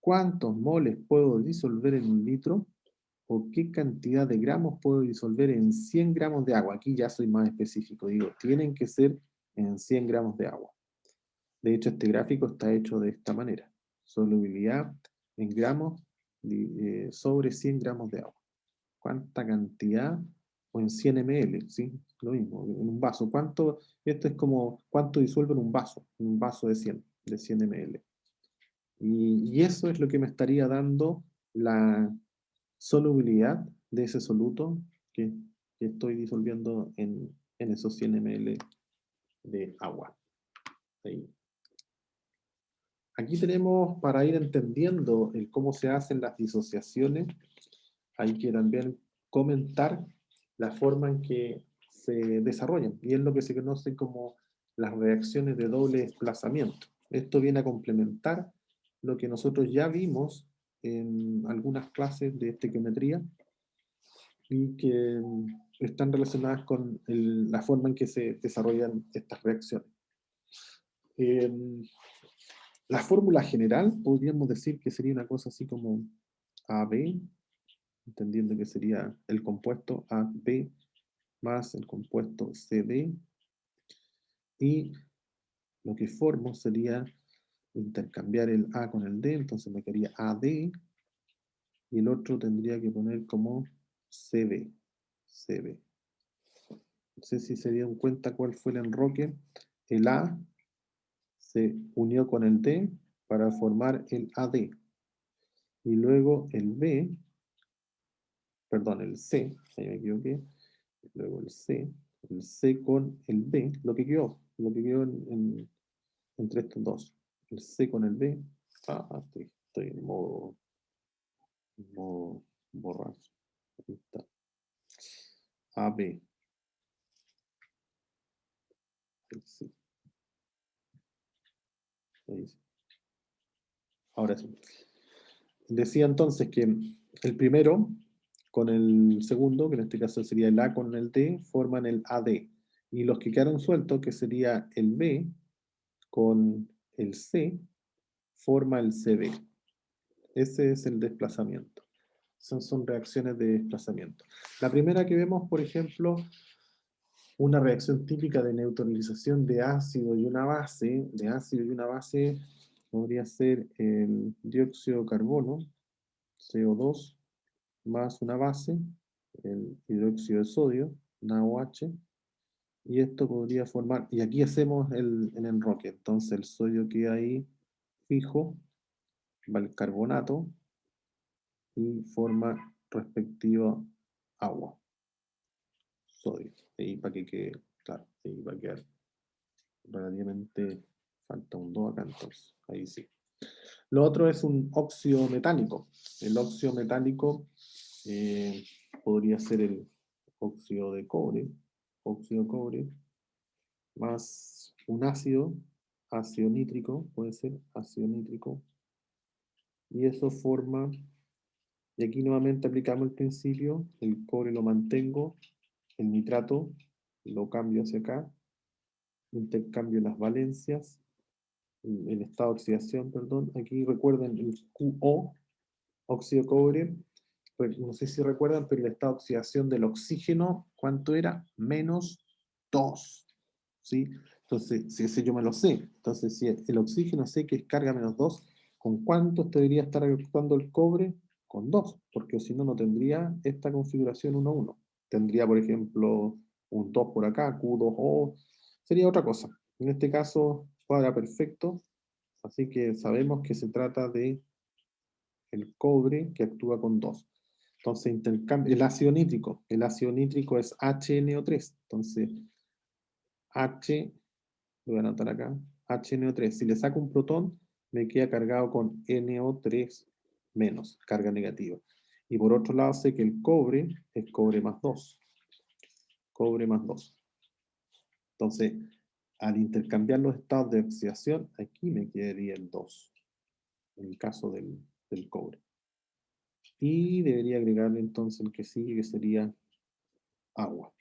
cuántos moles puedo disolver en un litro, o qué cantidad de gramos puedo disolver en 100 gramos de agua. Aquí ya soy más específico, digo, tienen que ser en 100 gramos de agua. De hecho, este gráfico está hecho de esta manera. Solubilidad en gramos sobre 100 gramos de agua. ¿Cuánta cantidad? O en 100 ml, ¿sí? Lo mismo, en un vaso. ¿Cuánto? Esto es como, ¿cuánto disuelve en un vaso de 100 ml? Y eso es lo que me estaría dando la solubilidad de ese soluto que estoy disolviendo en esos 100 ml de agua. Ahí. Aquí tenemos, para ir entendiendo el cómo se hacen las disociaciones, hay que también comentar la forma en que se desarrollan, y es lo que se conoce como las reacciones de doble desplazamiento. Esto viene a complementar lo que nosotros ya vimos en algunas clases de estequiometría y que están relacionadas con la forma en que se desarrollan estas reacciones. La fórmula general podríamos decir que sería una cosa así como AB, entendiendo que sería el compuesto AB más el compuesto CD, y lo que formo sería intercambiar el A con el D, entonces me quedaría AD, y el otro tendría que poner como CB. CB. No sé si se dieron cuenta cuál fue el enroque. El A se unió con el D para formar el AD. Y luego el B, perdón, el C, ahí me equivoqué. Luego el C con el B, lo que quedó entre estos dos. El C con el B. Estoy en modo borrar. Ahí está. AB. Sí. Ahí sí. Ahora sí. Decía entonces que el primero con el segundo, que en este caso sería el A con el D, forman el AD. Y los que quedaron sueltos, que sería el B con el C, forma el CD. Ese es el desplazamiento. Son reacciones de desplazamiento. La primera que vemos, por ejemplo, una reacción típica de neutralización de ácido y una base, podría ser el dióxido de carbono, CO2, más una base, el hidróxido de sodio, NaOH, y esto podría formar, y aquí hacemos el enroque, entonces el sodio queda ahí fijo, va el carbonato, y forma respectivo agua, sodio, ahí para que quede, claro, ahí va a quedar relativamente, falta un 2 acá entonces, ahí sí. Lo otro es un óxido metálico. El óxido metálico podría ser el óxido de cobre, más un ácido nítrico, puede ser ácido nítrico, y eso forma, y aquí nuevamente aplicamos el principio, el cobre lo mantengo, el nitrato lo cambio hacia acá, intercambio las valencias, el estado de oxidación, perdón, aquí recuerden el QO, óxido de cobre, no sé si recuerdan, pero el estado de oxidación del oxígeno, ¿cuánto era? -2, ¿sí? Entonces, si ese yo me lo sé, entonces si el oxígeno sé que es carga -2, ¿con cuánto debería estar actuando el cobre? Con 2, porque si no, no tendría esta configuración 1-1. Tendría, por ejemplo, un 2 por acá, Q2O, sería otra cosa. En este caso, cuadra perfecto, así que sabemos que se trata de el cobre que actúa con 2. Entonces, intercambio, el ácido nítrico es HNO3. Entonces, H, lo voy a anotar acá, HNO3. Si le saco un protón, me queda cargado con NO3 menos, carga negativa. Y por otro lado, sé que el cobre es cobre más 2. Cobre más 2. Entonces, al intercambiar los estados de oxidación, aquí me quedaría el 2, en el caso del cobre. Y debería agregarle entonces el que sigue, que sería agua.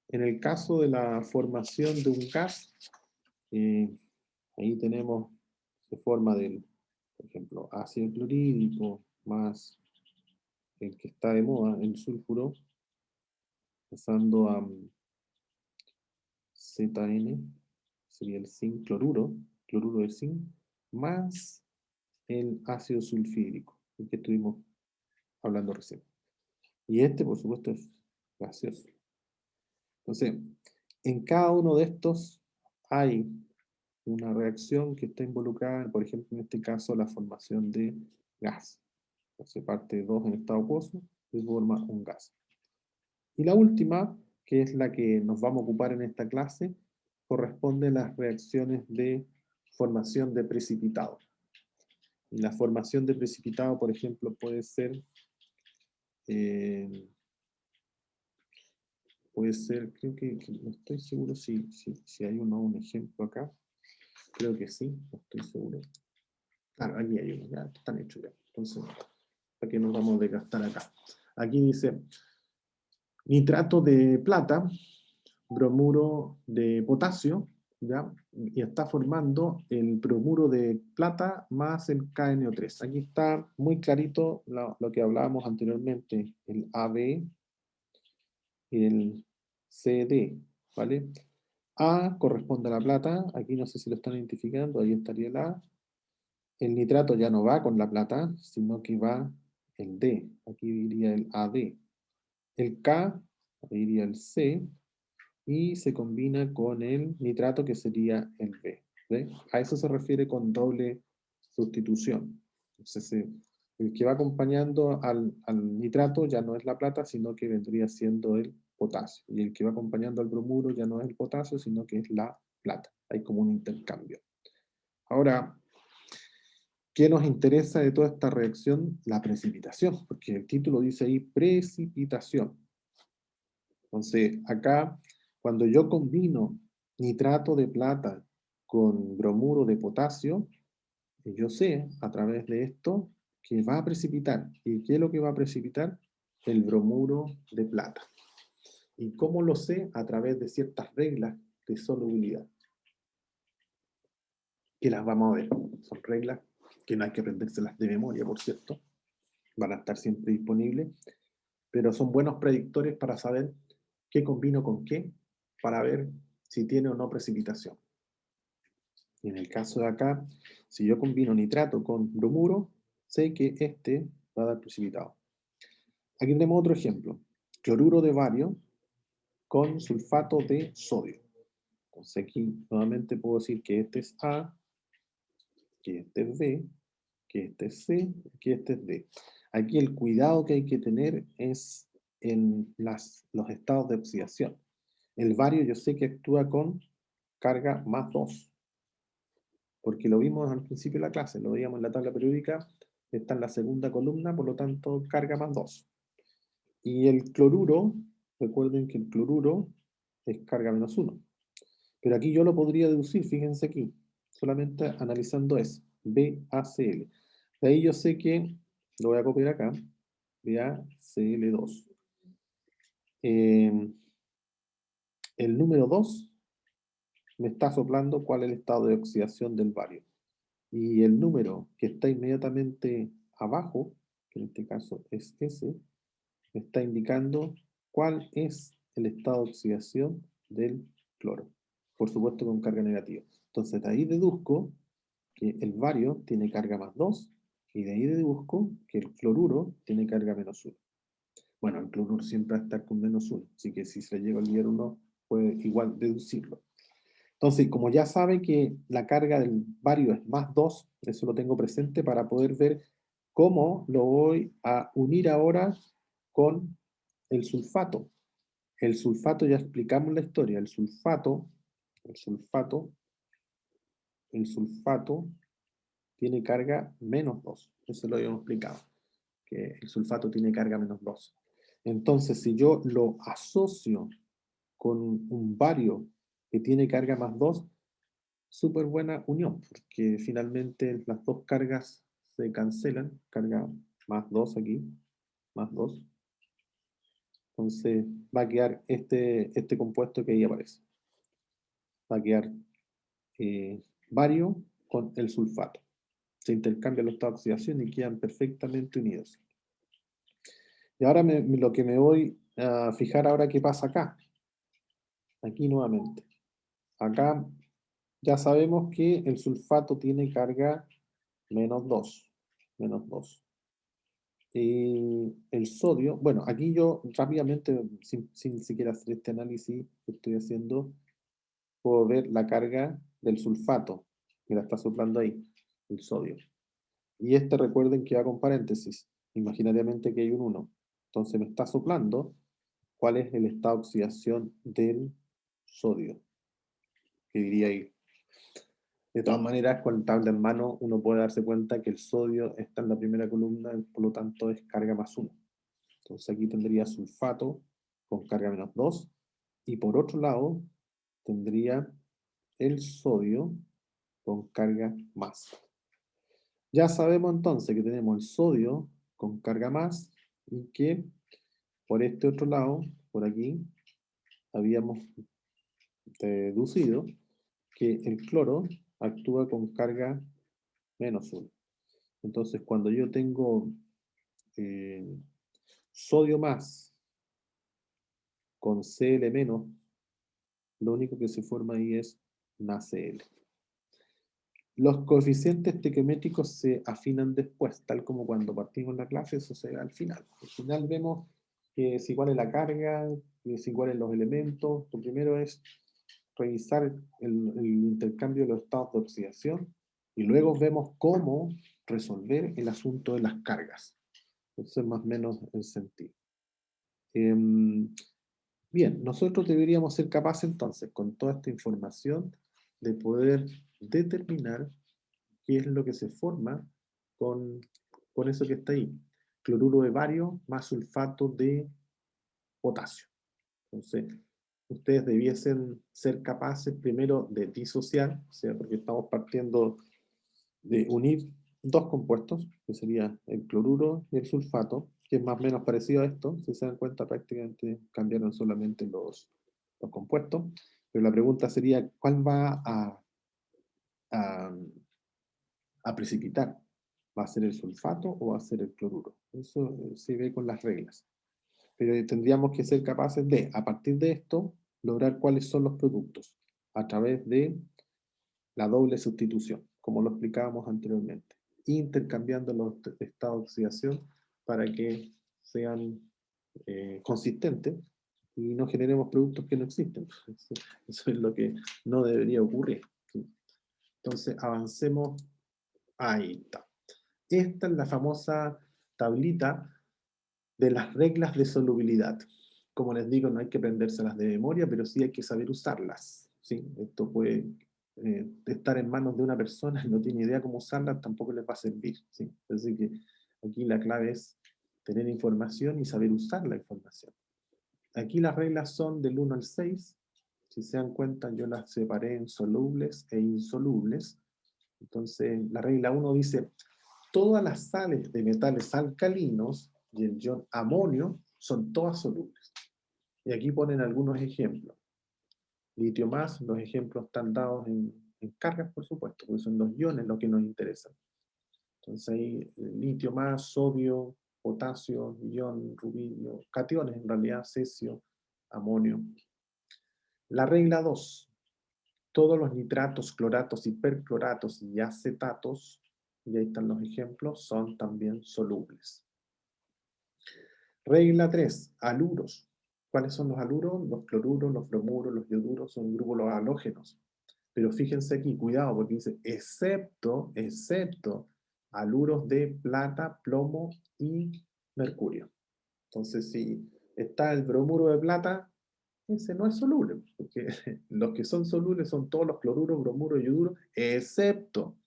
En el caso de la formación de un gas, ahí tenemos, se forma del, por ejemplo, ácido clorhídrico más el que está de moda, el sulfuro, pasando a ZN, sería el zinc cloruro de zinc, más el ácido sulfídrico, el que estuvimos hablando recién. Y este, por supuesto, es gaseoso. Entonces, en cada uno de estos hay una reacción que está involucrada, por ejemplo, en este caso, la formación de gas. Entonces, parte 2 en estado acuoso, se forma un gas. Y la última, que es la que nos vamos a ocupar en esta clase, corresponde a las reacciones de formación de precipitado. Y la formación de precipitado, por ejemplo, puede ser, creo que no estoy seguro si hay un ejemplo acá. Creo que sí, no estoy seguro. Claro, aquí hay uno, ya están hechos ya. Entonces, ¿para qué nos vamos a desgastar acá? Aquí dice nitrato de plata, bromuro de potasio, ¿ya? Y está formando el bromuro de plata más el KNO3. Aquí está muy clarito lo que hablábamos anteriormente, el AB y el CD, ¿vale? A corresponde a la plata, aquí no sé si lo están identificando, ahí estaría el A. El nitrato ya no va con la plata, sino que va el D, aquí iría el AD. El K, ahí iría el C, y se combina con el nitrato que sería el B. ¿Ve? A eso se refiere con doble sustitución. Entonces, el que va acompañando al nitrato ya no es la plata, sino que vendría siendo el potasio. Y el que va acompañando al bromuro ya no es el potasio, sino que es la plata. Hay como un intercambio. Ahora, ¿qué nos interesa de toda esta reacción? La precipitación, porque el título dice ahí precipitación. Entonces, acá, cuando yo combino nitrato de plata con bromuro de potasio, yo sé, a través de esto, que va a precipitar. ¿Y qué es lo que va a precipitar? El bromuro de plata. ¿Y cómo lo sé? A través de ciertas reglas de solubilidad, que las vamos a ver. son reglas que no hay que aprendérselas de memoria, por cierto, van a estar siempre disponibles, pero son buenos predictores para saber qué combino con qué, para ver si tiene o no precipitación. Y en el caso de acá, si yo combino nitrato con bromuro, sé que este va a dar precipitado. Aquí tenemos otro ejemplo. Cloruro de bario con sulfato de sodio. Entonces aquí nuevamente puedo decir que este es A, que este es B, que este es C, que este es D. Aquí el cuidado que hay que tener es en los estados de oxidación. El bario yo sé que actúa con carga más 2, porque lo vimos al principio de la clase, lo veíamos en la tabla periódica, está en la segunda columna, por lo tanto carga más 2. Y el cloruro, recuerden que el cloruro es carga menos 1. Pero aquí yo lo podría deducir, fíjense aquí, solamente analizando eso, BaCl. De ahí yo sé que, lo voy a copiar acá, BaCl2. El número 2 me está soplando cuál es el estado de oxidación del bario. Y el número que está inmediatamente abajo, que en este caso es ese, me está indicando cuál es el estado de oxidación del cloro. Por supuesto con carga negativa. Entonces de ahí deduzco que el bario tiene carga más 2 y de ahí deduzco que el cloruro tiene carga menos 1. Bueno, el cloruro siempre va a estar con menos 1, así que si se le llega a olvidar uno, puede igual deducirlo. Entonces, como ya sabe que la carga del bario es más 2, eso lo tengo presente para poder ver cómo lo voy a unir ahora con el sulfato. El sulfato, ya explicamos la historia, el sulfato tiene carga menos 2. Eso lo habíamos explicado, que el sulfato tiene carga menos 2. Entonces, si yo lo asocio con un bario que tiene carga más 2, súper buena unión, porque finalmente las dos cargas se cancelan, carga más 2 aquí, más 2. Entonces va a quedar este compuesto que ahí aparece. Va a quedar bario con el sulfato. Se intercambian los estados de oxidación y quedan perfectamente unidos. Y ahora lo que me voy a fijar ahora qué pasa acá. Aquí nuevamente. Acá ya sabemos que el sulfato tiene carga menos 2. Menos 2. El sodio, bueno, aquí yo rápidamente, sin siquiera hacer este análisis que estoy haciendo, puedo ver la carga del sulfato, que la está soplando ahí, el sodio. Y este recuerden que va con paréntesis, imaginariamente que hay un 1. Entonces me está soplando cuál es el estado de oxidación del sodio, que diría ahí. De todas maneras, con tabla en mano, uno puede darse cuenta que el sodio está en la primera columna, por lo tanto es carga más 1. Entonces aquí tendría sulfato con carga menos 2. Y por otro lado, tendría el sodio con carga más. Ya sabemos entonces que tenemos el sodio con carga más y que por este otro lado, por aquí, habíamos deducido que el cloro actúa con carga menos 1. Entonces, cuando yo tengo sodio más con Cl menos, lo único que se forma ahí es NaCl. Los coeficientes estequiométricos se afinan después, tal como cuando partimos la clase, eso se ve al final. Al final vemos que es igual es la carga, que es igual en los elementos. Lo primero es revisar el intercambio de los estados de oxidación y luego vemos cómo resolver el asunto de las cargas. Eso es más o menos el sentido. Bien, nosotros deberíamos ser capaces entonces, con toda esta información, de poder determinar qué es lo que se forma con eso que está ahí. Cloruro de bario más sulfato de potasio. Entonces, ustedes debiesen ser capaces primero de disociar, o sea, porque estamos partiendo de unir dos compuestos, que sería el cloruro y el sulfato, que es más o menos parecido a esto. Si se dan cuenta, prácticamente cambiaron solamente los compuestos. Pero la pregunta sería, ¿cuál va a a precipitar. ¿Va a ser el sulfato o va a ser el cloruro? Eso se ve con las reglas. Pero tendríamos que ser capaces de, a partir de esto, lograr cuáles son los productos a través de la doble sustitución, como lo explicábamos anteriormente, intercambiando los estados de oxidación para que sean consistentes y no generemos productos que no existen. Eso es lo que no debería ocurrir. ¿Sí? Entonces, avancemos. Ahí está. Esta es la famosa tablita de las reglas de solubilidad. Como les digo, no hay que aprendérselas de memoria, pero sí hay que saber usarlas. ¿Sí? Esto puede estar en manos de una persona y no tiene idea cómo usarlas, tampoco les va a servir. ¿Sí? Así que aquí la clave es tener información y saber usar la información. Aquí las reglas son del 1 al 6. Si se dan cuenta, yo las separé en solubles e insolubles. Entonces, la regla 1 dice, todas las sales de metales alcalinos y el ion amonio son todas solubles. Y aquí ponen algunos ejemplos. Litio más, los ejemplos están dados en cargas, por supuesto, porque son los iones los que nos interesan. Entonces ahí litio más, sodio, potasio, ion, rubidio, cationes en realidad, cesio, amonio. La regla 2. Todos los nitratos, cloratos, hipercloratos y acetatos, y ahí están los ejemplos, son también solubles. Regla 3. Aluros. ¿Cuáles son los aluros? Los cloruros, los bromuros, los ioduros son grupos los halógenos. Pero fíjense aquí, cuidado, porque dice excepto aluros de plata, plomo y mercurio. Entonces, si está el bromuro de plata, ese no es soluble, porque los que son solubles son todos los cloruros, bromuros y ioduros, excepto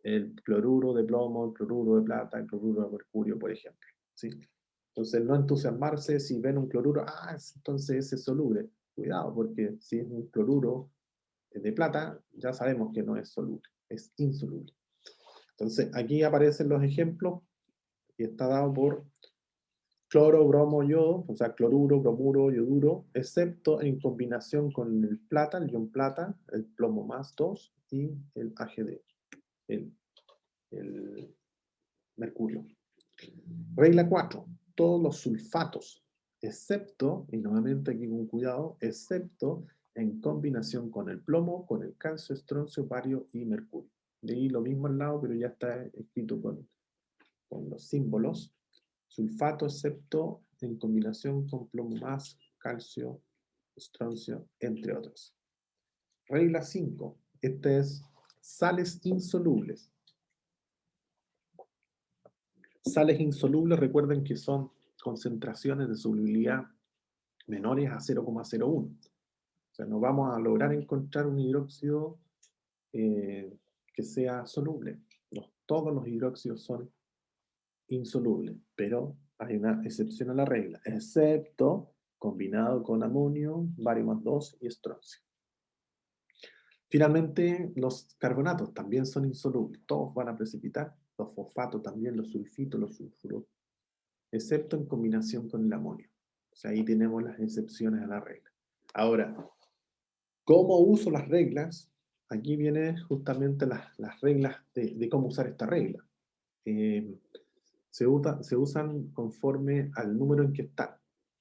el cloruro de plomo, el cloruro de plata, el cloruro de mercurio, por ejemplo. ¿Sí? Entonces, no entusiasmarse si ven un cloruro, entonces ese es soluble. Cuidado, porque si es un cloruro de plata, ya sabemos que no es soluble, es insoluble. Entonces, aquí aparecen los ejemplos y está dado por cloro, bromo, yodo, o sea, cloruro, bromuro, yoduro, excepto en combinación con el plata, el ion plata, el plomo más 2 y el AgD, el mercurio. Regla 4. Todos los sulfatos, excepto, y nuevamente aquí con cuidado, excepto en combinación con el plomo, con el calcio, estroncio, bario y mercurio. De ahí lo mismo al lado, pero ya está escrito con los símbolos. Sulfato, excepto en combinación con plomo más, calcio, estroncio, entre otros. Regla 5. Esta es sales insolubles. Sales insolubles, recuerden que son concentraciones de solubilidad menores a 0,01. O sea, no vamos a lograr encontrar un hidróxido que sea soluble. No, todos los hidróxidos son insolubles, pero hay una excepción a la regla, excepto combinado con amonio, bario más 2 y estroncio. Finalmente, los carbonatos también son insolubles, todos van a precipitar, los fosfatos también, los sulfitos, los sulfuros, excepto en combinación con el amonio. O sea, ahí tenemos las excepciones a la regla. Ahora, ¿cómo uso las reglas? Aquí vienen justamente las reglas de cómo usar esta regla. Se usan conforme al número en que están.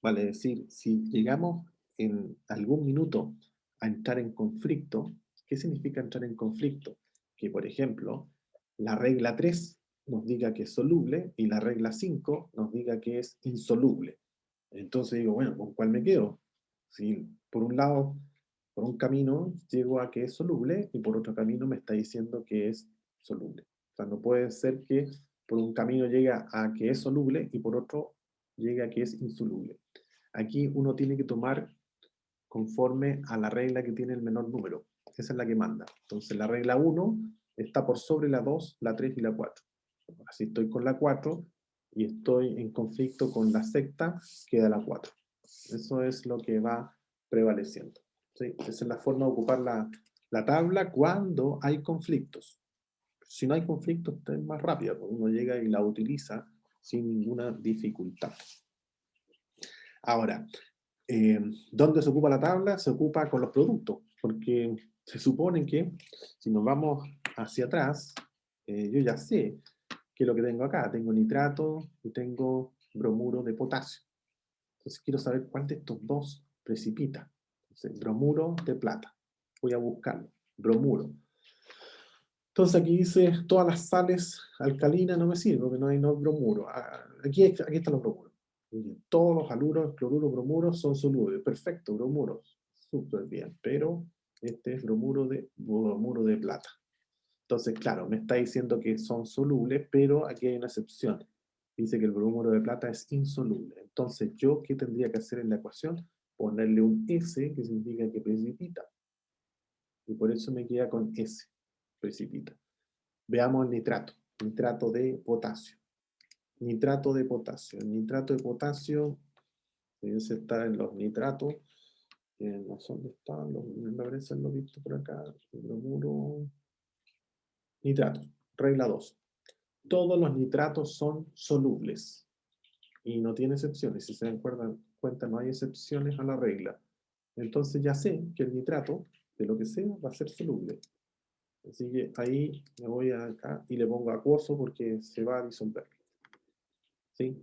Vale decir, si llegamos en algún minuto a entrar en conflicto, ¿qué significa entrar en conflicto? Que, por ejemplo, la regla 3 nos diga que es soluble y la regla 5 nos diga que es insoluble. Entonces digo, bueno, ¿con cuál me quedo? Si por un lado, por un camino llego a que es soluble y por otro camino me está diciendo que es soluble. O sea, no puede ser que por un camino llega a que es soluble y por otro llega a que es insoluble. Aquí uno tiene que tomar conforme a la regla que tiene el menor número. Esa es la que manda. Entonces la regla 1 está por sobre la 2, la 3 y la 4. Así estoy con la 4 y estoy en conflicto con la sexta, queda la 4. Eso es lo que va prevaleciendo. ¿Sí? Esa es la forma de ocupar la tabla cuando hay conflictos. Si no hay conflicto, es más rápida, uno llega y la utiliza sin ninguna dificultad. Ahora, ¿dónde se ocupa la tabla? Se ocupa con los productos, porque se supone que si nos vamos hacia atrás, yo ya sé que lo que tengo acá, tengo nitrato y tengo bromuro de potasio. Entonces quiero saber cuál de estos dos precipita. Entonces, bromuro de plata. Voy a buscarlo. Bromuro. Entonces aquí dice, todas las sales alcalinas no me sirven, porque no hay bromuro. Aquí están los bromuros. Todos los haluros, cloruros, bromuros son solubles. Perfecto, bromuros. Súper bien. Pero este es bromuro de plata. Entonces, claro, me está diciendo que son solubles, pero aquí hay una excepción. Dice que el bromuro de plata es insoluble. Entonces, ¿yo qué tendría que hacer en la ecuación? Ponerle un S, que significa que precipita. Y por eso me queda con S, precipita. Veamos el nitrato. Nitrato de potasio. Nitrato de potasio. El nitrato de potasio, ese está en los nitratos. No sé dónde están, me parece lo visto por acá. El bromuro. Nitratos. Regla 2. Todos los nitratos son solubles y no tiene excepciones. Si se dan cuenta, no hay excepciones a la regla. Entonces ya sé que el nitrato, de lo que sea, va a ser soluble. Así que ahí me voy acá y le pongo acuoso porque se va a disolver. ¿Sí?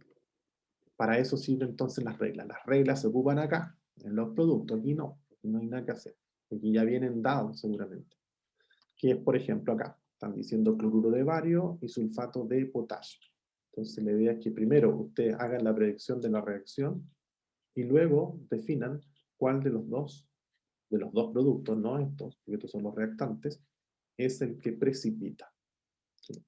Para eso sirven entonces las reglas. Las reglas se ocupan acá, en los productos. Aquí no hay nada que hacer. Aquí ya vienen dados seguramente. Que es, por ejemplo, acá. Están diciendo cloruro de bario y sulfato de potasio. Entonces la idea es que primero ustedes hagan la predicción de la reacción y luego definan cuál de los dos productos, no estos, porque estos son los reactantes, es el que precipita.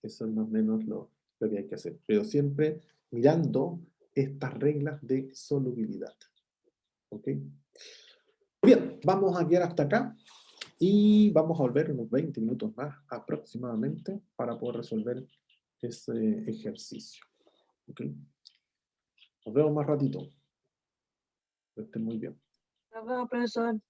Eso es más o menos lo que hay que hacer. Pero siempre mirando estas reglas de solubilidad. ¿Ok? Bien, vamos a quedar hasta acá. Y vamos a volver unos 20 minutos más aproximadamente para poder resolver ese ejercicio. ¿Ok? Nos vemos más ratito. Que estén muy bien. Nos vemos, profesor.